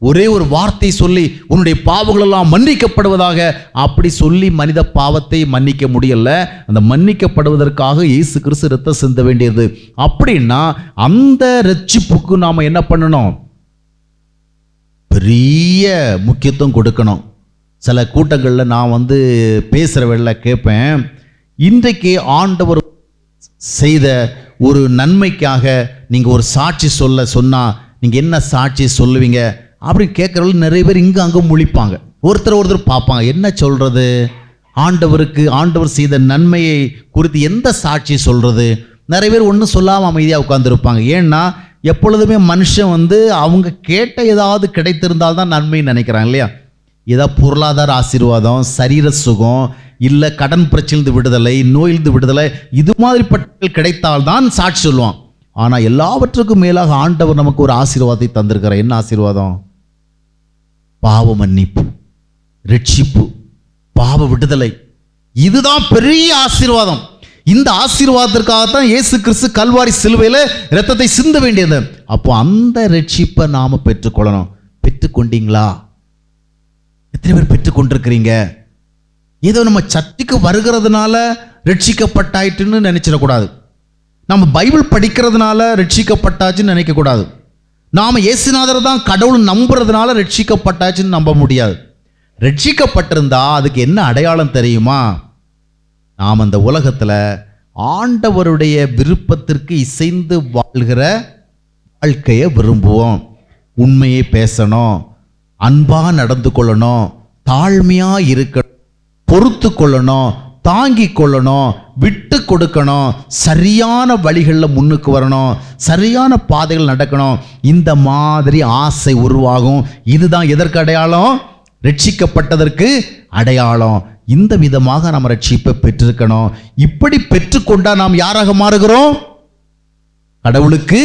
ஒரே ஒரு வார்த்தை சொல்லி உன்னுடைய பாவங்கள் எல்லாம் மன்னிக்கப்படுவதாக அப்படி சொல்லி மனித பாவத்தை மன்னிக்க முடியல. அந்த மன்னிக்கப்படுவதற்காக இயேசு கிறிஸ்து இரத்தம் சிந்த வேண்டியது. அப்படின்னா அந்த ரட்சிப்புக்கு நாம என்ன பண்ணணும்? பெரிய முக்கியத்துவம் கொடுக்கணும். சில கூட்டங்களில் நான் பேசுகிற வேளை கேட்பேன், இன்றைக்கு ஆண்டவர் செய்த ஒரு நன்மைக்காக நீங்கள் ஒரு சாட்சி சொன்னால் நீங்கள் என்ன சாட்சி சொல்லுவீங்க அப்படின்னு கேட்குறவங்க நிறைய பேர் இங்கே அங்கே முழிப்பாங்க. ஒருத்தர் பார்ப்பாங்க, என்ன சொல்கிறது? ஆண்டவர் செய்த நன்மையை குறித்து எந்த சாட்சி சொல்கிறது? நிறைய பேர் ஒன்றும் சொல்லாமல் அமைதியாக உட்காந்துருப்பாங்க. ஏன்னா எப்பொழுதுமே மனுஷன் அவங்க கேட்ட ஏதாவது கிடைத்திருந்தால் தான் நன்மைன்னு நினைக்கிறாங்க, இல்லையா? ஏதாவது பொருளாதார ஆசீர்வாதம், சரீர சுகம், இல்லை கடன் பிரச்சனை விடுதலை, நோயிலிருந்து விடுதலை, இது மாதிரி பட்டங்கள் கிடைத்தால்தான் சாட்சி சொல்லுவான். ஆனால் எல்லாவற்றுக்கும் மேலாக ஆண்டவர் நமக்கு ஒரு ஆசீர்வாதத்தை தந்திருக்கிறார். என்ன ஆசீர்வாதம்? பாவ மன்னிப்பு, ரட்சிப்பு, பாவ விடுதலை. இதுதான் பெரிய ஆசீர்வாதம். இந்த ஆசீர்வாதத்திற்காகத்தான் இயேசு கிறிஸ்து கல்வாரி சிலுவையில் இரத்தத்தை சிந்த வேண்டியது. அப்போ அந்த ரட்சிப்பை நாம பெற்றுக்கொள்ளணும். பெற்றுக்கொண்டீங்களா? எத்தனை பேர் பெற்றுக்கொண்டிருக்கிறீங்க? ஏதோ நம்ம சர்ச்சுக்கு வருகிறதுனால ரட்சிக்கப்பட்டாயிட்டுன்னு நினைச்சிடக்கூடாது. நம்ம பைபிள் படிக்கிறதுனால ரட்சிக்கப்பட்டாச்சுன்னு நினைக்கக்கூடாது. நாம் இயேசுநாதரை தான் கடவுள் நம்புறதுனால ரட்சிக்கப்பட்டாச்சுன்னு நம்ப முடியாது. ரட்சிக்கப்பட்டிருந்தா அதுக்கு என்ன அடையாளம் தெரியுமா? நாம் அந்த உலகத்தில் ஆண்டவருடைய விருப்பத்திற்கு இசைந்து வாழ்கிற வாழ்க்கையை விரும்புவோம். உண்மையை பேசணும், அன்பாக நடந்து கொள்ளணும், தாழ்மையாக இருக்கணும், பொறுத்து கொள்ளணும், தாங்கி கொள்ளணும், விட்டு கொடுக்கணும், சரியான வழிகளில் முன்னுக்கு வரணும், சரியான பாதைகள் நடக்கணும். இந்த மாதிரி ஆசை உருவாகும். இதுதான் எதற்கு அடையாளம்? ரட்சிக்கப்பட்டதற்கு அடையாளம். இந்த விதமாக நம்ம ரட்சிப்பை பெற்றிருக்கணும். இப்படி பெற்றுக்கொண்டா நாம் யாராக மாறுகிறோம்? கடவுளுக்கு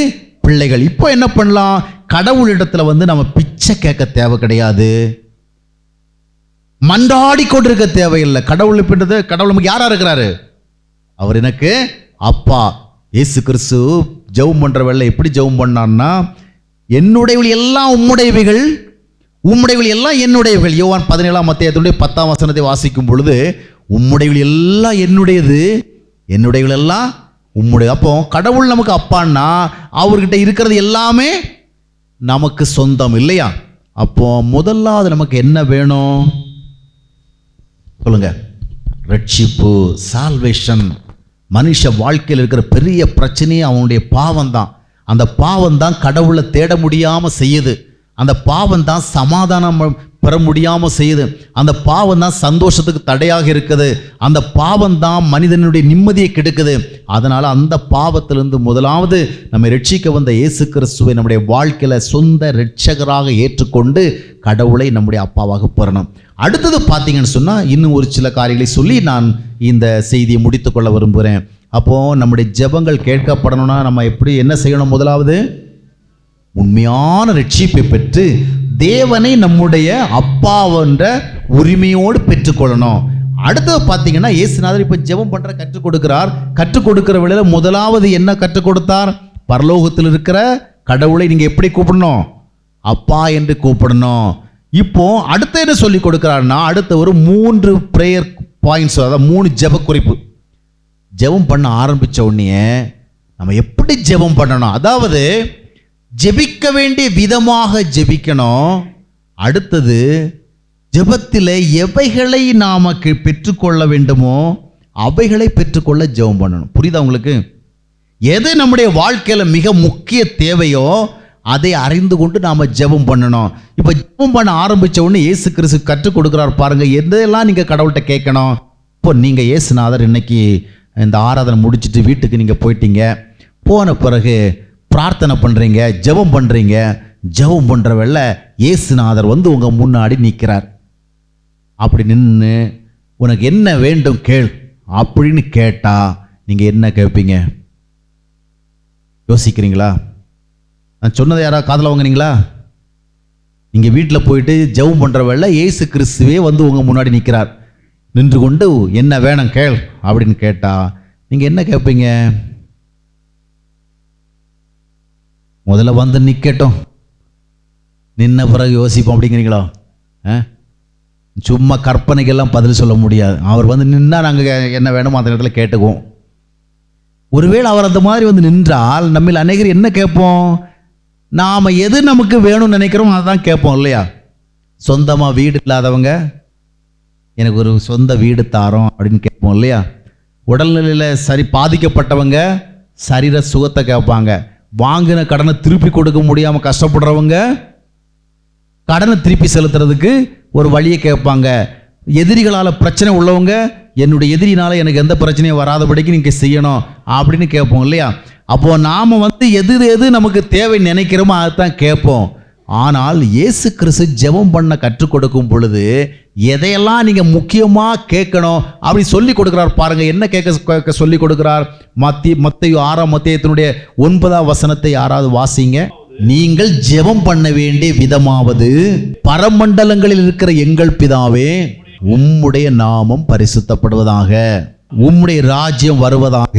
பிள்ளைகள். இப்போ என்ன பண்ணலாம்? கடவுளிடத்துல நம்ம பிச்சை கேட்க தேவை கிடையாது, மன்றாடி கொண்டிருக்க தேவையில்லை. கடவுள் நமக்கு யாரா இருக்கிறாரு? அவர் எனக்கு அப்பா. இயேசு கிறிஸ்து ஜெபம் பண்ற வேளை எப்படி ஜெபம் பண்ணான்னா, என்னுடையவள் எல்லாம் உம்முடையவைகள், உம்முடையவள் எல்லாம் என்னுடையவர்கள். யோவான் 17ஆம் அத்தியாயத்தினுடைய 10ஆம் வசனத்தை வாசிக்கும் பொழுது, உம்முடையவள் எல்லாம் என்னுடையது, என்னுடையவள் எல்லாம் உம்முடைய. அப்போ கடவுள் நமக்கு அப்பான்னா அவர்கிட்ட இருக்கிறது எல்லாமே நமக்கு சொந்தம், இல்லையா? அப்போ முதலாவது நமக்கு என்ன வேணும் சொல்லுங்க? ரட்சிப்பு, சால்வேஷன். மனுஷ வாழ்க்கையில் இருக்கிற பெரிய பிரச்சனையே அவனுடைய பாவம் தான். அந்த பாவம் தான் கடவுளை தேட முடியாம செய்யுது. அந்த பாவம் தான் சமாதானம் பெற முடியாம செய்யுது. அந்த பாவம் தான் சந்தோஷத்துக்கு தடையாக இருக்குது. அந்த பாவம் தான் மனிதனுடைய நிம்மதியை கெடுக்குது. அதனால அந்த பாவத்திலிருந்து முதலாவது நம்ம ரட்சிக்க வந்த இயேசு கிறிஸ்துவை நம்முடைய வாழ்க்கையில சொந்த ரட்சகராக ஏற்றுக்கொண்டு கடவுளை நம்முடைய அப்பாவாக பெறணும். அடுத்தது பார்த்தீங்கன்னு சொன்னா இன்னும் ஒரு சில காரியங்களை சொல்லி நான் இந்த செய்தியை முடித்துக்கொள்ள விரும்புகிறேன். அப்போ நம்முடைய ஜெபங்கள் கேட்கப்படணும்னா நம்ம எப்படி என்ன செய்யணும்? முதலாவது உண்மையான ரட்சிப்பை பெற்று தேவனை நம்முடைய அப்பாவென்ற உரிமையோடு பெற்றுக்கொள்ளணும். அடுத்தது பார்த்தீங்கன்னா இயேசுநாதர் இப்போ ஜெபம் பண்ற கற்றுக் கொடுக்கிறார். கற்றுக் கொடுக்கிற வேளையில முதலாவது என்ன கற்றுக் கொடுத்தார்? பரலோகத்தில் இருக்கிற கடவுளை நீங்க எப்படி கூப்பிடணும்? அப்பா என்று கூப்பிடணும். இப்போ அடுத்து என்ன சொல்லி கொடுக்கிறார்னா, அடுத்த ஒரு 3 பிரேயர் பாயிண்ட்ஸ், அதாவது 3 ஜெப குறிப்பு. ஜெபம் பண்ண ஆரம்பிச்ச உடனே நம்ம எப்படி ஜெபம் பண்ணணும், அதாவது ஜெபிக்க வேண்டிய விதமாக ஜெபிக்கணும். அடுத்தது ஜெபத்தில் எவைகளை நாம பெற்றுக்கொள்ள வேண்டுமோ அவைகளை பெற்றுக்கொள்ள ஜெபம் பண்ணணும். புரியுதா உங்களுக்கு? எது நம்முடைய வாழ்க்கையில மிக முக்கிய தேவையோ அதை அறிந்து கொண்டு நாம ஜெபம் பண்ணணும். இப்போ ஜெபம் பண்ண ஆரம்பிச்ச உடனே இயேசு கிறிஸ்து கற்றுக் கொடுக்கிறார் பாருங்க, எதெல்லாம் நீங்க கடவுள்கிட்ட கேட்கணும். இப்போ நீங்க இயேசுநாதர் இன்னைக்கு இந்த ஆராதனை முடிச்சுட்டு வீட்டுக்கு நீங்க போயிட்டீங்க. போன பிறகு பிரார்த்தனை பண்றீங்க, ஜெபம் பண்றீங்க. ஜெபம் பண்ற வேளை இயேசுநாதர் வந்து உங்க முன்னாடி நிற்கிறார். அப்படி நின்று உனக்கு என்ன வேண்டும் கேள் அப்படின்னு கேட்டா நீங்க என்ன கேட்பீங்க? யோசிக்கிறீங்களா? நான் சொன்னதை யாராவது காதுல வாங்குறீங்களா? நீங்க வீட்டில் போயிட்டு ஜெபம் பண்ற வேளை இயேசு கிறிஸ்துவே வந்து உங்க முன்னாடி நிற்கிறார். நின்று கொண்டு என்ன வேணும் கேள் அப்படின்னு கேட்டா நீங்க என்ன கேட்பீங்க? முதல்ல வந்து நிக்கட்டும், நின்ன பிறகு யோசிப்போம் அப்படிங்கிறீங்களோ? சும்மா கற்பனைக்கெல்லாம் பதில் சொல்ல முடியாது. அவர் வந்து நின்னா நாங்கள் என்ன வேணுமோ அந்த இடத்துல கேட்டுக்குவோம். ஒருவேளை அவர் அந்த மாதிரி வந்து நின்றால் நம்மில் அநேகர் என்ன கேட்போம்? நாம் எது நமக்கு வேணும்னு நினைக்கிறோம் அதான் கேட்போம் இல்லையா? சொந்தமாக வீடு இல்லாதவங்க எனக்கு ஒரு சொந்த வீடு தாரோம் அப்படின்னு கேட்போம் இல்லையா? உடல்நிலையில் சரி பாதிக்கப்பட்டவங்க சரீர சுகத்தை கேட்பாங்க. வாங்கின கடனை திருப்பி கொடுக்க முடியாமல் கஷ்டப்படுறவங்க கடனை திருப்பி செலுத்துறதுக்கு ஒரு வழியை கேட்பாங்க. எதிரிகளால் பிரச்சனை உள்ளவங்க என்னுடைய எதிரினால எனக்கு எந்த பிரச்சனையும் வராதபடிக்கு நீங்க செய்யணும் அப்படின்னு கேட்போம் இல்லையா? அப்போ நாம வந்து எது நமக்கு தேவை நினைக்கிறோமோ அதுதான் கேட்போம். ஆனால் இயேசு கிறிஸ்து ஜெபம் பண்ண கற்றுக் கொடுக்கும் பொழுது எதையெல்லாம் நீங்க முக்கியமா கேட்கணும் அப்படி சொல்லி கொடுக்கிறார் பாருங்க. என்ன கேட்க சொல்லி கொடுக்கிறார்? மத்தேயு 6ஆம் அத்தியாயத்தினுடைய 9ஆம் வசனத்தை யாராவது வாசிங்க. நீங்கள் ஜெபம் பண்ண வேண்டிய விதமாவது, பரமண்டலங்களில் இருக்கிற எங்கள் பிதாவே, உம்முடைய நாமம் பரிசுத்தப்படுவதாக, உம்முடைய ராஜ்யம் வருவதாக,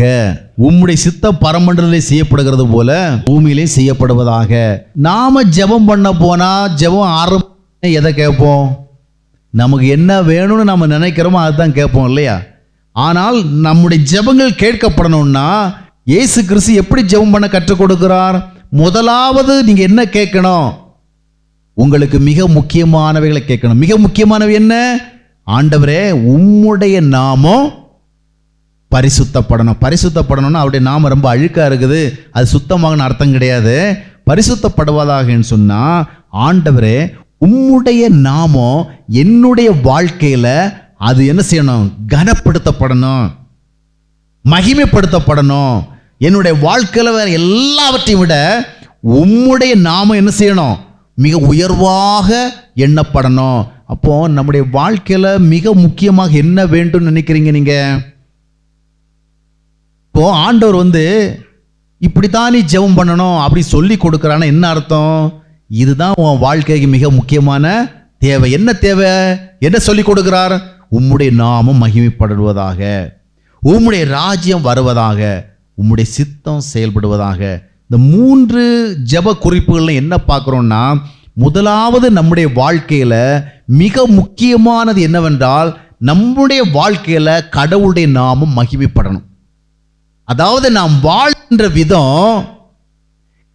உம்முடைய சித்தம் பரமண்டலே செய்யப்படுகிறது போல பூமியிலே செய்யப்படுவதாக. நாம ஜெபம் பண்ண போனா ஜெபம் ஆரம்பம் எதை கேட்போம்? நமக்கு என்ன வேணும்னு நம்ம நினைக்கிறோமோ அதுதான் கேட்போம் இல்லையா? ஆனால் நம்முடைய ஜெபங்கள் கேட்கப்படணும்னா இயேசு கிறிஸ்து எப்படி ஜெபம் பண்ண கற்றுக் கொடுக்கிறார்? முதலாவது நீங்க என்ன கேட்கணும்? உங்களுக்கு மிக முக்கியமானவைகளை கேட்கணும். மிக முக்கியமானவை என்ன? ஆண்டவரே உம்முடைய நாமம் பரிசுத்தப்படணும். பரிசுத்தப்படணும்னா அவருடைய நாமம் ரொம்ப அழுக்கா இருக்குது, அது சுத்தமாக அர்த்தம் கிடையாது. பரிசுத்தப்படுவதாக சொன்னா, ஆண்டவரே உம்முடைய நாமம் என்னுடைய வாழ்க்கையில அது என்ன செய்யணும்? கனப்படுத்தப்படணும், மகிமைப்படுத்தப்படணும். என்னுடைய வாழ்க்கையில வேற எல்லாவற்றையும் விட உம்முடைய நாமம் என்ன செய்யணும்? மிக உயர்வாக எண்ணப்படணும். அப்போ நம்முடைய வாழ்க்கையில மிக முக்கியமாக என்ன வேண்டும் நினைக்கிறீங்க நீங்க? இப்போ ஆண்டவர் வந்து இப்படித்தான் நீ ஜெபம் பண்ணணும் அப்படி சொல்லி கொடுக்கறானா என்ன அர்த்தம்? இதுதான் உன் வாழ்க்கைக்கு மிக முக்கியமான தேவை. என்ன தேவை? என்ன சொல்லி கொடுக்கிறார்? உம்முடைய நாமம் மகிமைப்படுவதாக, உம்முடைய ராஜ்யம் வருவதாக, உம்முடைய சித்தம் செயல்படுவதாக. இந்த 3 ஜெப குறிப்புகள்ல என்ன பார்க்கிறோம்னா, முதலாவது நம்முடைய வாழ்க்கையில மிக முக்கியமானது என்னவென்றால், நம்முடைய வாழ்க்கையில கடவுளுடைய நாமம் மகிமைப்படணும். அதாவது நாம் வாழ்கின்ற விதம்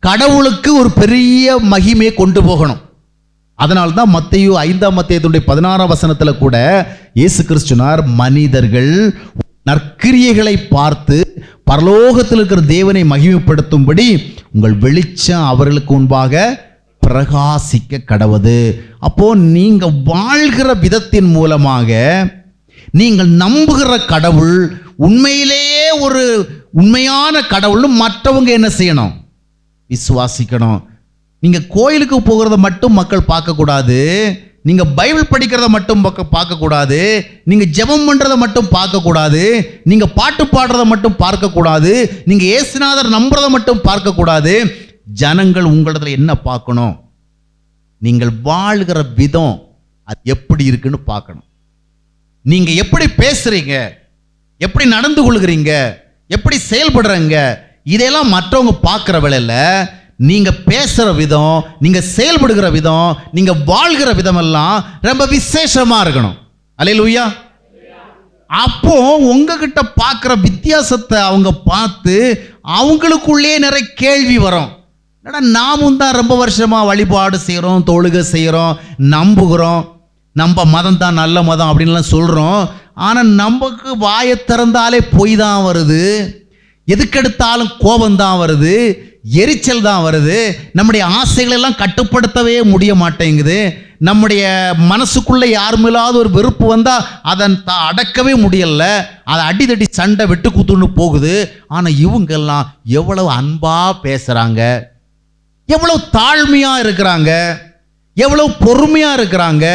கடவுளுக்கு ஒரு பெரிய மகிமையை கொண்டு போகணும். அதனால்தான் மத்தேயு 5ஆம் அத்தியாயத்தினுடைய 16ஆம் வசனத்துல கூட இயேசு கிறிஸ்து சொன்னார், மனிதர்கள் நற்கிரியைகளை பார்த்து பரலோகத்தில் இருக்கிற தேவனை மகிமைப்படுத்தும்படி உங்கள் வெளிச்சம் அவர்களுக்கு முன்பாக பிரகாசிக்க கடவுது. அப்போ நீங்க வாழ்கிற விதத்தின் மூலமாக நீங்கள் நம்புகிற கடவுள் உண்மையிலேயே ஒரு உண்மையான கடவுள்னு மற்றவங்க என்ன செய்யணும்? விசுவாசிக்கணும். நீங்க கோயிலுக்கு போகிறத மட்டும் மக்கள் பார்க்கக்கூடாது, நீங்க பைபிள் படிக்கிறத மட்டும் பார்க்கக்கூடாது, நீங்க ஜெபம் பண்றதை மட்டும் பார்க்கக்கூடாது, நீங்க பாட்டு பாடுறதை மட்டும் பார்க்கக்கூடாது, நீங்க இயேசுநாதர் நம்புறதை மட்டும் பார்க்கக்கூடாது. ஜனங்கள் உங்களிடத்துல என்ன பார்க்கணும்? நீங்கள் வாழ்கிற விதம் அது எப்படி இருக்குன்னு பார்க்கணும். நீங்க எப்படி பேசுறீங்க, எப்படி நடந்து கொள்கிறீங்க, எப்படி செயல்படுறீங்க, இதெல்லாம் மற்றவங்க பார்க்குற வேளையில நீங்க பேசுற விதம், நீங்க செயல்படுகிற விதம், நீங்க வாழ்கிற விதம் எல்லாம் ரொம்ப விசேஷமா இருக்கணும். அல்லேலூயா. அப்போ உங்ககிட்ட பார்க்குற வித்தியாசத்தை அவங்க பார்த்து அவங்களுக்குள்ளே நிறைய கேள்வி வரும். நாமும் தான் ரொம்ப வருஷமா வழிபாடு செய்கிறோம், தொழுகை செய்கிறோம், நம்புகிறோம், நம்ம மதம் தான் நல்ல மதம் அப்படின்லாம் சொல்கிறோம். ஆனால் நமக்கு வாயை திறந்தாலே பொய் தான் வருது, எதுக்கெடுத்தாலும் கோபம் தான் வருது, எரிச்சல் தான் வருது, நம்முடைய ஆசைகளெல்லாம் கட்டுப்படுத்தவே முடிய மாட்டேங்குது, நம்முடைய மனசுக்குள்ளே யாருமில்லாத ஒரு வெறுப்பு வந்தால் அதை அடக்கவே முடியல, அதை அடிதடி சண்டை வெட்டு குத்துன்னு போகுது. ஆனால் இவங்கெல்லாம் எவ்வளவு அன்பாக பேசுகிறாங்க, எவ்வளவு தாழ்மையாக இருக்கிறாங்க, எவ்வளவு பொறுமையாக இருக்கிறாங்க,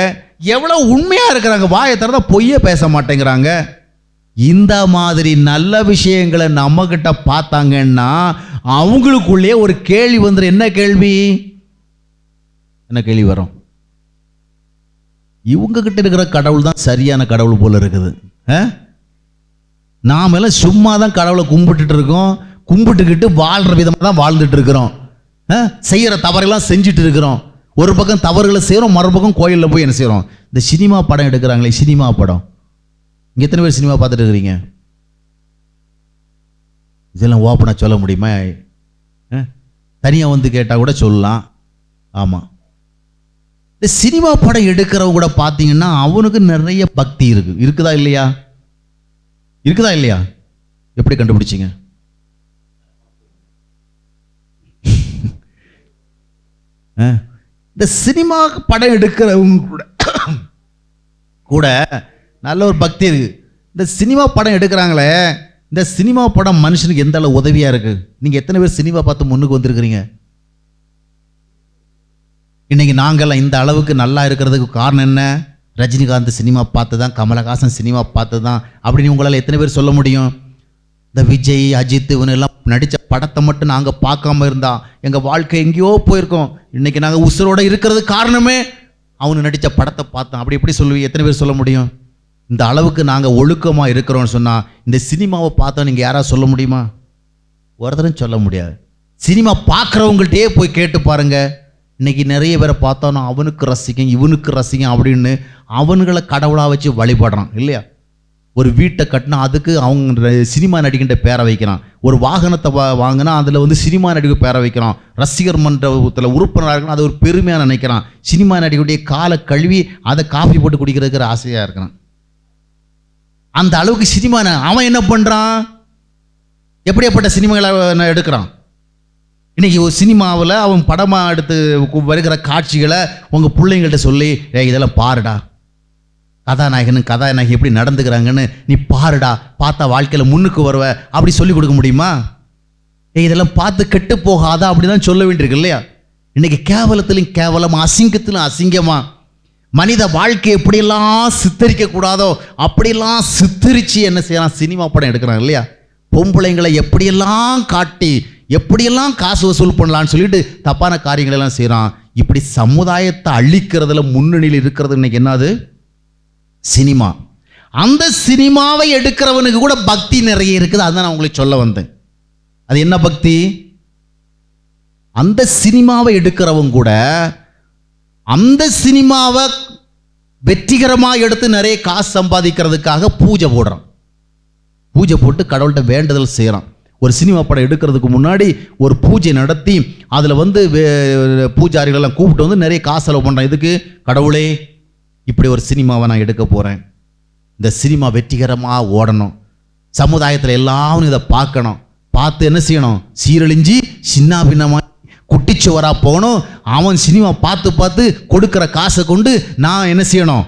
எவ்வளவு உண்மையாக இருக்கிறாங்க, வாயை திறந்தா பொய்யே பேச மாட்டேங்கிறாங்க. இந்த மாதிரி நல்ல விஷயங்களை நம்ம கிட்ட பார்த்தாங்கன்னா அவங்களுக்குள்ளே ஒரு கேள்வி வந்துடும். என்ன கேள்வி? என்ன கேள்வி வரும்? இவங்க கிட்ட இருக்கிற கடவுள் தான் சரியான கடவுள் போல இருக்குது. நாம எல்லாம் சும்மா தான் கடவுளை கும்பிட்டுட்டு இருக்கோம், கும்பிட்டுக்கிட்டு வாழ்ற விதமாக தான் வாழ்ந்துட்டு இருக்கிறோம், செய்யற தவறெல்லாம் செஞ்சுட்டு இருக்கிறோம். ஒரு பக்கம் தவறுகளை செய்கிறோம், மறுபக்கம் கோயிலில் போய் என்ன செய்கிறோம்? இந்த சினிமா படம் எடுக்கிறாங்களே, சினிமா படம், இங்கே எத்தனை பேர் சினிமா பார்த்துட்டு இருக்கிறீங்க? இதெல்லாம் ஓப்பனாக சொல்ல முடியுமா? தனியாக வந்து கேட்டால் கூட சொல்லலாம். ஆமாம், இந்த சினிமா படம் எடுக்கிறவங்க கூட பார்த்தீங்கன்னா அவனுக்கு நிறைய பக்தி இருக்குதா இல்லையா? இருக்குதா இல்லையா? எப்படி கண்டுபிடிச்சிங்க? இந்த சினிமா படம் எடுக்கிறவங்க கூட நல்ல ஒரு பக்தி இருக்கு. இந்த சினிமா படம் எடுக்கிறாங்களே, இந்த சினிமா படம் மனுஷனுக்கு எந்த அளவு உதவியா இருக்கு? நீங்க எத்தனை பேர் சினிமா பார்த்து முன்னுக்கு வந்திருக்கிறீங்க? இன்னைக்கு நாங்கள்லாம் இந்த அளவுக்கு நல்லா இருக்கிறதுக்கு காரணம் என்ன? ரஜினிகாந்த் சினிமா பார்த்து தான், கமலஹாசன் சினிமா பார்த்து தான் அப்படின்னு உங்களால் எத்தனை பேர் சொல்ல முடியும்? இந்த விஜய், அஜித் இவனெல்லாம் நடித்த படத்தை மட்டும் நாங்கள் பார்க்காம இருந்தா எங்கள் வாழ்க்கை எங்கேயோ போயிருக்கோம். இன்றைக்கி நாங்கள் உசுரோடு இருக்கிறது காரணமே அவனு நடித்த படத்தை பார்த்தோம். அப்படி எப்படி சொல்லுவீங்க? எத்தனை பேர் சொல்ல முடியும்? இந்த அளவுக்கு நாங்கள் ஒழுக்கமாக இருக்கிறோன்னு சொன்னால் இந்த சினிமாவை பார்த்தோம் நீங்கள் யாராவது சொல்ல முடியுமா? ஒருத்தரும் சொல்ல முடியாது. சினிமா பார்க்குறவங்கள்ட்டே போய் கேட்டு பாருங்கள். இன்றைக்கி நிறைய பேரை பார்த்தோன்னா அவனுக்கு ரசிக்கும், இவனுக்கு ரசிக்கும் அப்படின்னு அவனுங்களை கடவுளாக வச்சு வழிபடுறான் இல்லையா? ஒரு வீட்டை கட்டினா அதுக்கு அவங்க சினிமா நடிக்கின்ற பேரை வைக்கிறான். ஒரு வாகனத்தை வாங்கினா அதில் வந்து சினிமா நடிகை பேரை வைக்கிறான். ரசிகர் மன்றத்தில் உறுப்பினராக இருக்கணும், அது ஒரு பெருமையாக நினைக்கிறான். சினிமா நடிகருடைய காலை கழுவி அதை காஃபி போட்டு குடிக்கிறதுக்கு ஆசையாக இருக்கிறான். அந்த அளவுக்கு சினிமா அவன் என்ன பண்ணுறான்? எப்படியாப்பட்ட சினிமாகளை எடுக்கிறான்? இன்றைக்கி ஒரு சினிமாவில் அவன் படமாக எடுத்து வருகிற காட்சிகளை உங்கள் பிள்ளைங்கள்ட்ட சொல்லி இதெல்லாம் பாருடா, கதாநாயகி எப்படி நடந்துக்கிறாங்கன்னு நீ பாருடா, பார்த்தா வாழ்க்கையில் முன்னுக்கு வருவ அப்படி சொல்லி கொடுக்க முடியுமா? இதெல்லாம் பார்த்து கெட்டு போகாதா அப்படிதான் சொல்ல வேண்டியிருக்கு இல்லையா? இன்னைக்கு கேவலத்திலும் கேவலம், அசிங்கத்திலும் அசிங்கமா மனித வாழ்க்கை எப்படியெல்லாம் சித்தரிக்க கூடாதோ அப்படியெல்லாம் சித்தரிச்சு என்ன செய்யலாம்? சினிமா படம் எடுக்கிறாங்க இல்லையா? பொம்பளைங்களை எப்படியெல்லாம் காட்டி எப்படியெல்லாம் காசு வசூல் பண்ணலான்னு சொல்லிட்டு தப்பான காரியங்கள் எல்லாம் செய்கிறான். இப்படி சமுதாயத்தை அழிக்கிறதுல முன்னணியில் இருக்கிறது இன்னைக்கு என்னது? சினிமா. அந்த சினிமாவை எடுக்கிறவனுக்கு கூட பக்தி நிறைய இருக்குது. அதுதான் நான் உங்களுக்கு சொல்ல வந்தேன். அது என்ன பக்தி? அந்த சினிமாவை எடுக்கிறவங்க கூட அந்த சினிமாவை வெற்றிகரமாக எடுத்து நிறைய காசு சம்பாதிக்கிறதுக்காக பூஜை போடுறான். பூஜை போட்டு கடவுள்கிட்ட வேண்டுதல் செய்கிறான். ஒரு சினிமா படம் எடுக்கிறதுக்கு முன்னாடி ஒரு பூஜை நடத்தி அதில் வந்து பூஜாரிகளெல்லாம் கூப்பிட்டு வந்து நிறைய காசு செலவு பண்ணுறான். இதுக்கு கடவுளே இப்படி ஒரு சினிமாவை நான் எடுக்க போகிறேன், இந்த சினிமா வெற்றிகரமாக ஓடணும், சமுதாயத்தில் எல்லாரும் இதை பார்க்கணும், பார்த்து என்ன செய்யணும்? சீரழிஞ்சி சின்ன பின்னமாக குட்டிச்சுவராக போகணும். அவன் சினிமா பார்த்து பார்த்து கொடுக்குற காசை கொண்டு நான் என்ன செய்யணும்?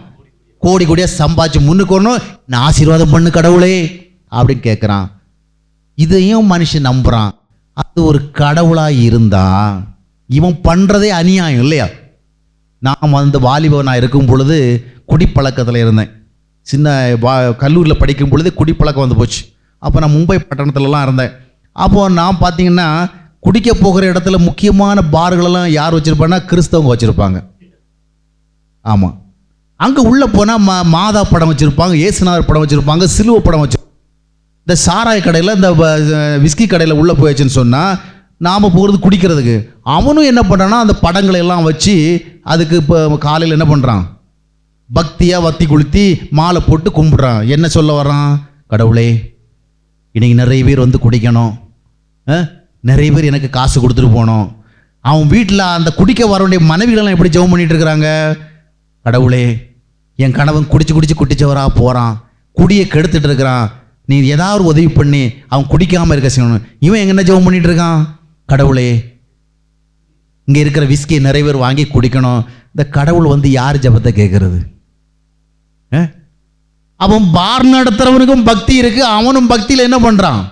கோடி கோடியாக சம்பாதிச்சு முன்னுக்கு வரணும், நான் ஆசீர்வாதம் பண்ணு கடவுளே அப்படின்னு கேட்குறான். இதையும் மனுஷன் நம்புகிறான். அது ஒரு கடவுளாக இருந்தா இவன் பண்ணுறதே அநியாயம் இல்லையா? நான் வந்து வாலிபனாக இருக்கும் பொழுது குடிப்பழக்கத்தில் இருந்தேன். சின்ன கல்லூரியில் படிக்கும் பொழுது குடிப்பழக்கம் வந்து போச்சு. அப்போ நான் மும்பை பட்டணத்துலலாம் இருந்தேன். அப்போது நான் பார்த்தீங்கன்னா குடிக்க போகிற இடத்துல முக்கியமான பார்களெல்லாம் யார் வச்சுருப்பாங்கன்னா கிறிஸ்தவங்க வச்சுருப்பாங்க. ஆமாம், அங்கே உள்ளே போனால் மாதா படம் வச்சுருப்பாங்க, இயேசுநாதர் படம் வச்சுருப்பாங்க, சிலுவை படம் வச்சு. இந்த சாராய கடையில், இந்த விஸ்கி கடையில் உள்ளே போயிடுச்சுன்னு சொன்னால் நாம் போகிறது குடிக்கிறதுக்கு. அவனும் என்ன பண்ணுறான்னா அந்த படங்களை எல்லாம் வச்சு அதுக்கு இப்போ காலையில் என்ன பண்ணுறான், பக்தியாக வத்தி கொளுத்தி மாலை போட்டு கும்பிட்றான். என்ன சொல்ல வர்றான், கடவுளே இன்றைக்கி நிறைய பேர் வந்து குடிக்கணும், நிறைய பேர் எனக்கு காசு கொடுத்துட்டு போகணும். அவன் வீட்டில் அந்த குடிக்க வர வேண்டிய மனைவிகளெல்லாம் எப்படி ஜெபம் பண்ணிகிட்டு இருக்கிறாங்க, கடவுளே என் கணவன் குடிச்சு குட்டிச்சவராக போகிறான், குடியை கெடுத்துட்டு இருக்கிறான், நீ ஏதாவது உதவி பண்ணி அவன் குடிக்காமல் இருக்க செய்யணும். இவன் எங்கே ஜெபம் பண்ணிகிட்டு இருக்கான், கடவுளே இங்கே இருக்கிற விஸ்கியை நிறைய பேர் வாங்கி குடிக்கணும். இந்த கடவுள் வந்து யார் ஜெபத்தை கேட்கறது? அவன் பார் நடத்துறவனுக்கும் பக்தி இருக்கு, அவனும் பக்தியில் என்ன பண்ணுறான்,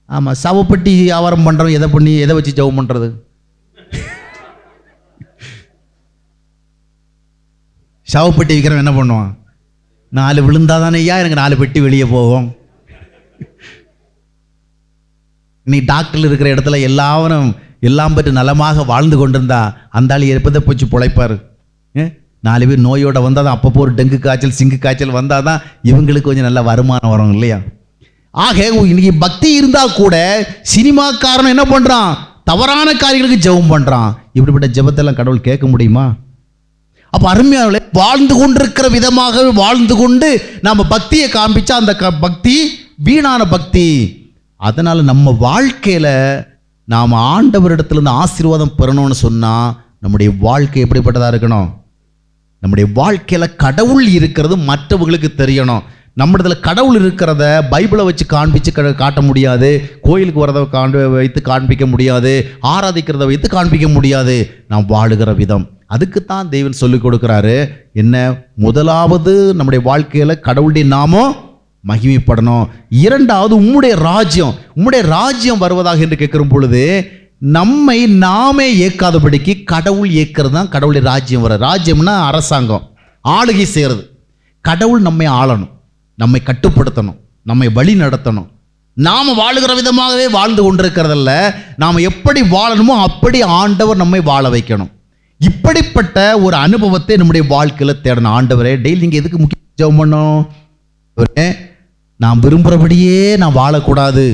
ஆமாம் சவப்பட்டி வியாபாரம் பண்ணுறவன் எதை வச்சு ஜெபம் பண்ணுறது? சவப்பட்டி விற்கிறவன் என்ன பண்ணுவான், 4 விழுந்தாதானே ஐயா எனக்கு 4 பெட்டி வெளியே போகும். நீ டாக்டர் இருக்கிற இடத்துல எல்லாம் பற்றி நலமாக வாழ்ந்து கொண்டிருந்தா அந்த ஆள் எப்போதை போச்சு பிழைப்பார். 4 பேர் நோயோட வந்தால் தான், அப்பப்போ ஒரு டெங்கு காய்ச்சல் சிங்கு காய்ச்சல் வந்தால் தான் இவங்களுக்கு கொஞ்சம் நல்ல வருமானம் வரும் இல்லையா? ஆக இன்னைக்கு பக்தி இருந்தால் கூட சினிமாக்காரன் என்ன பண்ணுறான், தவறான காரியங்களுக்கு ஜெபம் பண்ணுறான். இப்படிப்பட்ட ஜெபத்தெல்லாம் கடவுள் கேட்க முடியுமா? அப்போ அருமையானவர்களே, வாழ்ந்து கொண்டிருக்கிற விதமாக வாழ்ந்து கொண்டு நம்ம பக்தியை காண்பிச்சா அந்த பக்தி வீணான பக்தி. அதனால் நம்ம வாழ்க்கையில் நாம் ஆண்டவரிடத்துலேருந்து ஆசீர்வாதம் பெறணும்னு சொன்னால் நம்முடைய வாழ்க்கை எப்படிப்பட்டதாக இருக்கணும், நம்முடைய வாழ்க்கையில் கடவுள் இருக்கிறது மற்றவர்களுக்கு தெரியணும். நம்மிடத்தில் கடவுள் இருக்கிறத பைபிளை வச்சு காண்பிச்சு காட்ட முடியாது, கோயிலுக்கு வரதை வைத்து காண்பிக்க முடியாது, ஆராதிக்கிறத வைத்து காண்பிக்க முடியாது. நாம் வாழுகிற விதம் அதுக்குத்தான் தேவன் சொல்லிக் கொடுக்குறாரு. என்ன, முதலாவது நம்முடைய வாழ்க்கையில் கடவுளுடைய நாமம் மகிமைப்படணும். இரண்டாவது உம்முடைய ராஜ்யம் வருவதாக என்று கேட்கிற பொழுது நம்மை நாமே ஏற்காதபடிக்கு கடவுள் ஏற்கிறது தான் கடவுளுடைய ராஜ்யம் வர. ராஜ்யம்னா அரசாங்கம், ஆளுகை செய்கிறது. கடவுள் நம்மை ஆளணும், நம்மை கட்டுப்படுத்தணும், நம்மை வழி நடத்தணும். நாம் வாழுகிற விதமாகவே வாழ்ந்து கொண்டிருக்கிறதல்ல, நாம் எப்படி வாழணுமோ அப்படி ஆண்டவர் நம்மை வாழ வைக்கணும். இப்படிப்பட்ட ஒரு அனுபவத்தை நம்முடைய வாழ்க்கையில் தேடணும். ஆண்டவரே டெய்லி நீங்கள் எதுக்கு முக்கியம் ஜெபம் பண்ணணும், நான் விரும்புகிறபடியே நான் வாழக்கூடாது,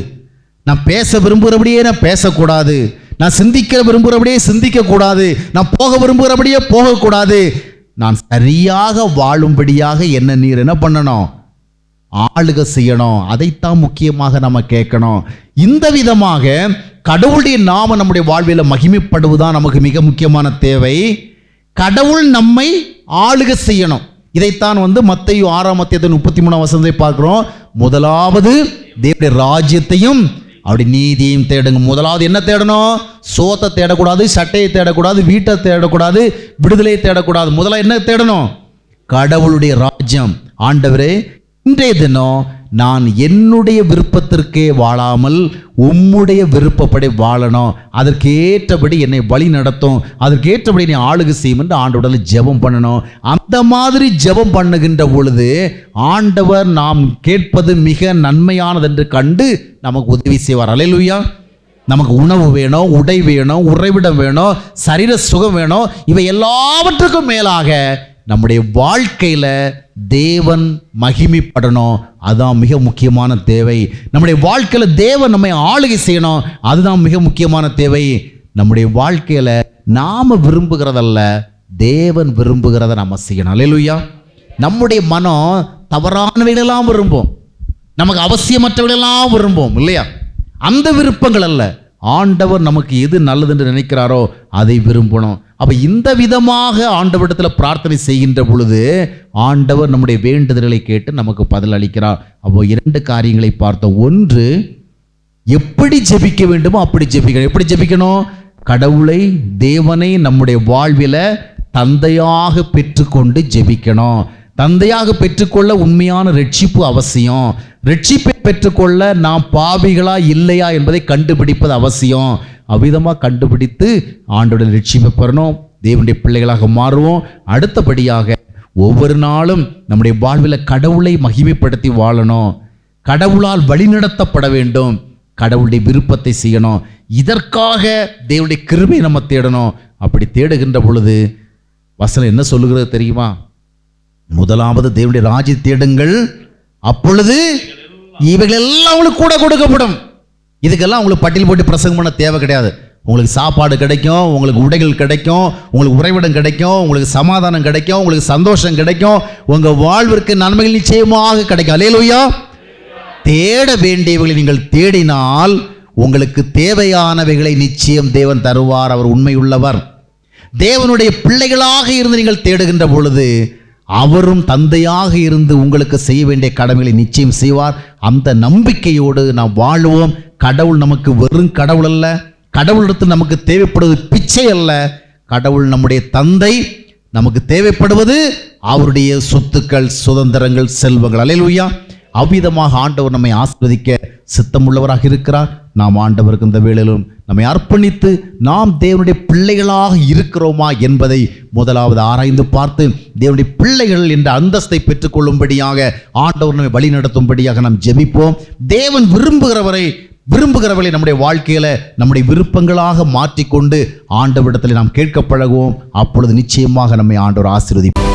நான் பேச விரும்புகிறபடியே நான் பேசக்கூடாது, நான் சிந்திக்க விரும்புகிறபடியே சிந்திக்கக்கூடாது, நான் போக விரும்புகிறபடியே போகக்கூடாது, நான் சரியாக வாழும்படியாக என்ன நீர் என்ன பண்ணணும், ஆளுகை செய்யணும். அதைத்தான் முக்கியமாக நம்ம கேட்கணும். இந்த விதமாக கடவுளுடைய நாமம் நம்முடைய வாழ்வில் மகிமைப்படுவதுதான் நமக்கு மிக முக்கியமான தேவை. கடவுள் நம்மை ஆளுகை செய்யணும். இதைத்தான் மத்தேயு 6:33 பார்க்கிறோம். முதலாவது தேவனுடைய ராஜ்யத்தையும் அப்படி நீதியையும் தேடுங்க. முதலாவது என்ன தேடணும், சோத்தை தேடக்கூடாது, சட்டையை தேடக்கூடாது, வீட்டை தேடக்கூடாது, விடுதலையை தேடக்கூடாது. முதல்ல என்ன தேடணும், கடவுளுடைய ராஜ்யம். ஆண்டவரே இன்றைய தினம் நான் என்னுடைய விருப்பத்திற்கே வாழாமல் உம்முடைய விருப்பப்படி வாழணும், அதற்கேற்றபடி என்னை வழி நடத்தும், அதற்கேற்றபடி என்னை ஆளுகை செய்யும் என்று ஆண்டவரில் ஜெபம் பண்ணணும். அந்த மாதிரி ஜெபம் பண்ணுகின்ற பொழுது ஆண்டவர் நாம் கேட்பது மிக நன்மையானது என்று கண்டு நமக்கு உதவி செய்வார். அல்லேலூயா. நமக்கு உணவு வேணும், உடை வேணும், உறைவிடம் வேணும், சரீர சுகம் வேணும். இவை எல்லாவற்றுக்கும் மேலாக நம்முடைய வாழ்க்கையில் தேவன் மகிமைப்படணும். அதுதான் மிக முக்கியமான தேவை. நம்முடைய வாழ்க்கையில் தேவன் நம்மை ஆளுகை செய்யணும், அதுதான் மிக முக்கியமான தேவை. நம்முடைய வாழ்க்கையில் நாம் விரும்புகிறதல்ல, தேவன் விரும்புகிறத நம்ம செய்யணும். அல்லேலூயா. நம்முடைய மனம் தவறானவைகளெல்லாம் விரும்பும், நமக்கு அவசியமற்றவைகளெல்லாம் விரும்பும் இல்லையா? அந்த விருப்பங்கள் அல்ல, ஆண்டவர் நமக்கு எது நல்லது என்று நினைக்கிறாரோ அதை விரும்பணும். அப்போ இந்த விதமாக ஆண்டவரிடத்தில் பிரார்த்தனை செய்கின்ற பொழுது ஆண்டவர் நம்முடைய வேண்டுதல்களை கேட்டு நமக்கு பதில் அளிக்கிறார். அப்போ 2 காரியங்களை பார்த்தோம். ஒன்று, எப்படி ஜெபிக்க வேண்டுமோ அப்படி ஜெபிக்கணும். எப்படி ஜெபிக்கணும், கடவுளை தேவனை நம்முடைய வாழ்வில் தந்தையாக பெற்றுக்கொண்டு ஜெபிக்கணும். தந்தையாக பெற்றுக்கொள்ள உண்மையான ரட்சிப்பு அவசியம். ரட்சிப்பை பெற்றுக்கொள்ள நாம் பாவிகளா இல்லையா என்பதை கண்டுபிடிப்பது அவசியம். அவ்விதமாக கண்டுபிடித்து ஆண்டவருடைய ரட்சிப்பை பெறணும், தேவனுடைய பிள்ளைகளாக மாறுவோம். அடுத்தபடியாக ஒவ்வொரு நாளும் நம்முடைய வாழ்வில் கடவுளை மகிமைப்படுத்தி வாழணும், கடவுளால் வழிநடத்தப்பட வேண்டும், கடவுளுடைய விருப்பத்தை செய்யணும். இதற்காக தேவனுடைய கிருபையை நம்ம தேடணும். அப்படி தேடுகின்ற பொழுது வசனம் என்ன சொல்லுகிறது தெரியுமா? முதலாவது தேவனுடைய ராஜ்யத்தை தேடுங்கள், அப்பொழுது இவைகள் எல்லாம் உங்களுக்கு கூட கொடுக்கப்படும். இதுக்கெல்லாம் உங்களுக்கு பட்டியல் போட்டு பிரசங்கம் பண்ண தேவை கிடையாது. உங்களுக்கு சாப்பாடு கிடைக்கும், உங்களுக்கு உடைகள் கிடைக்கும், உங்களுக்கு உறைவிடம் கிடைக்கும், உங்களுக்கு சமாதானம் கிடைக்கும், உங்களுக்கு சந்தோஷம் கிடைக்கும், உங்கள் வாழ்விற்கு நன்மைகள் நிச்சயமாக கிடைக்கும். அல்லேலூயா. தேட வேண்டியவைகளை நீங்கள் தேடினால் உங்களுக்கு தேவையானவைகளை நிச்சயம் தேவன் தருவார். அவர் உண்மையுள்ளவர். தேவனுடைய பிள்ளைகளாக இருந்து நீங்கள் தேடுகின்ற பொழுது அவரும் தந்தையாக இருந்து உங்களுக்கு செய்ய வேண்டிய கடமைகளை நிச்சயம் செய்வார். அந்த நம்பிக்கையோடு நாம் வாழ்வோம். கடவுள் நமக்கு வெறும் கடவுள் அல்ல. கடவுளிடத்தில் நமக்கு தேவைப்படுவது பிச்சை அல்ல. கடவுள் நம்முடைய தந்தை. நமக்கு தேவைப்படுவது அவருடைய சொத்துக்கள், சுதந்திரங்கள், செல்வங்கள். அல்லேலூயா. அவ்விதமாக ஆண்டவர் நம்மை ஆசீர்வதிக்க சித்தமுள்ளவராக இருக்கிறார். நாம் ஆண்டவருக்கு இந்த வேளையிலும் நம்மை அர்ப்பணித்து நாம் தேவனுடைய பிள்ளைகளாக இருக்கிறோமா என்பதை முதலாவது ஆராய்ந்து பார்த்து தேவனுடைய பிள்ளைகள் என்ற அந்தஸ்தை பெற்றுக்கொள்ளும்படியாக ஆண்டவர் நம்மை வழி நடத்தும்படியாக நாம் ஜெபிப்போம். தேவன் விரும்புகிறவர்களை நம்முடைய வாழ்க்கையில நம்முடைய விருப்பங்களாக மாற்றிக்கொண்டு ஆண்டவரிடத்தில் நாம் கேட்க பழகுவோம். அப்பொழுது நிச்சயமாக நம்மை ஆண்டவர் ஆசீர்வதிப்பார்.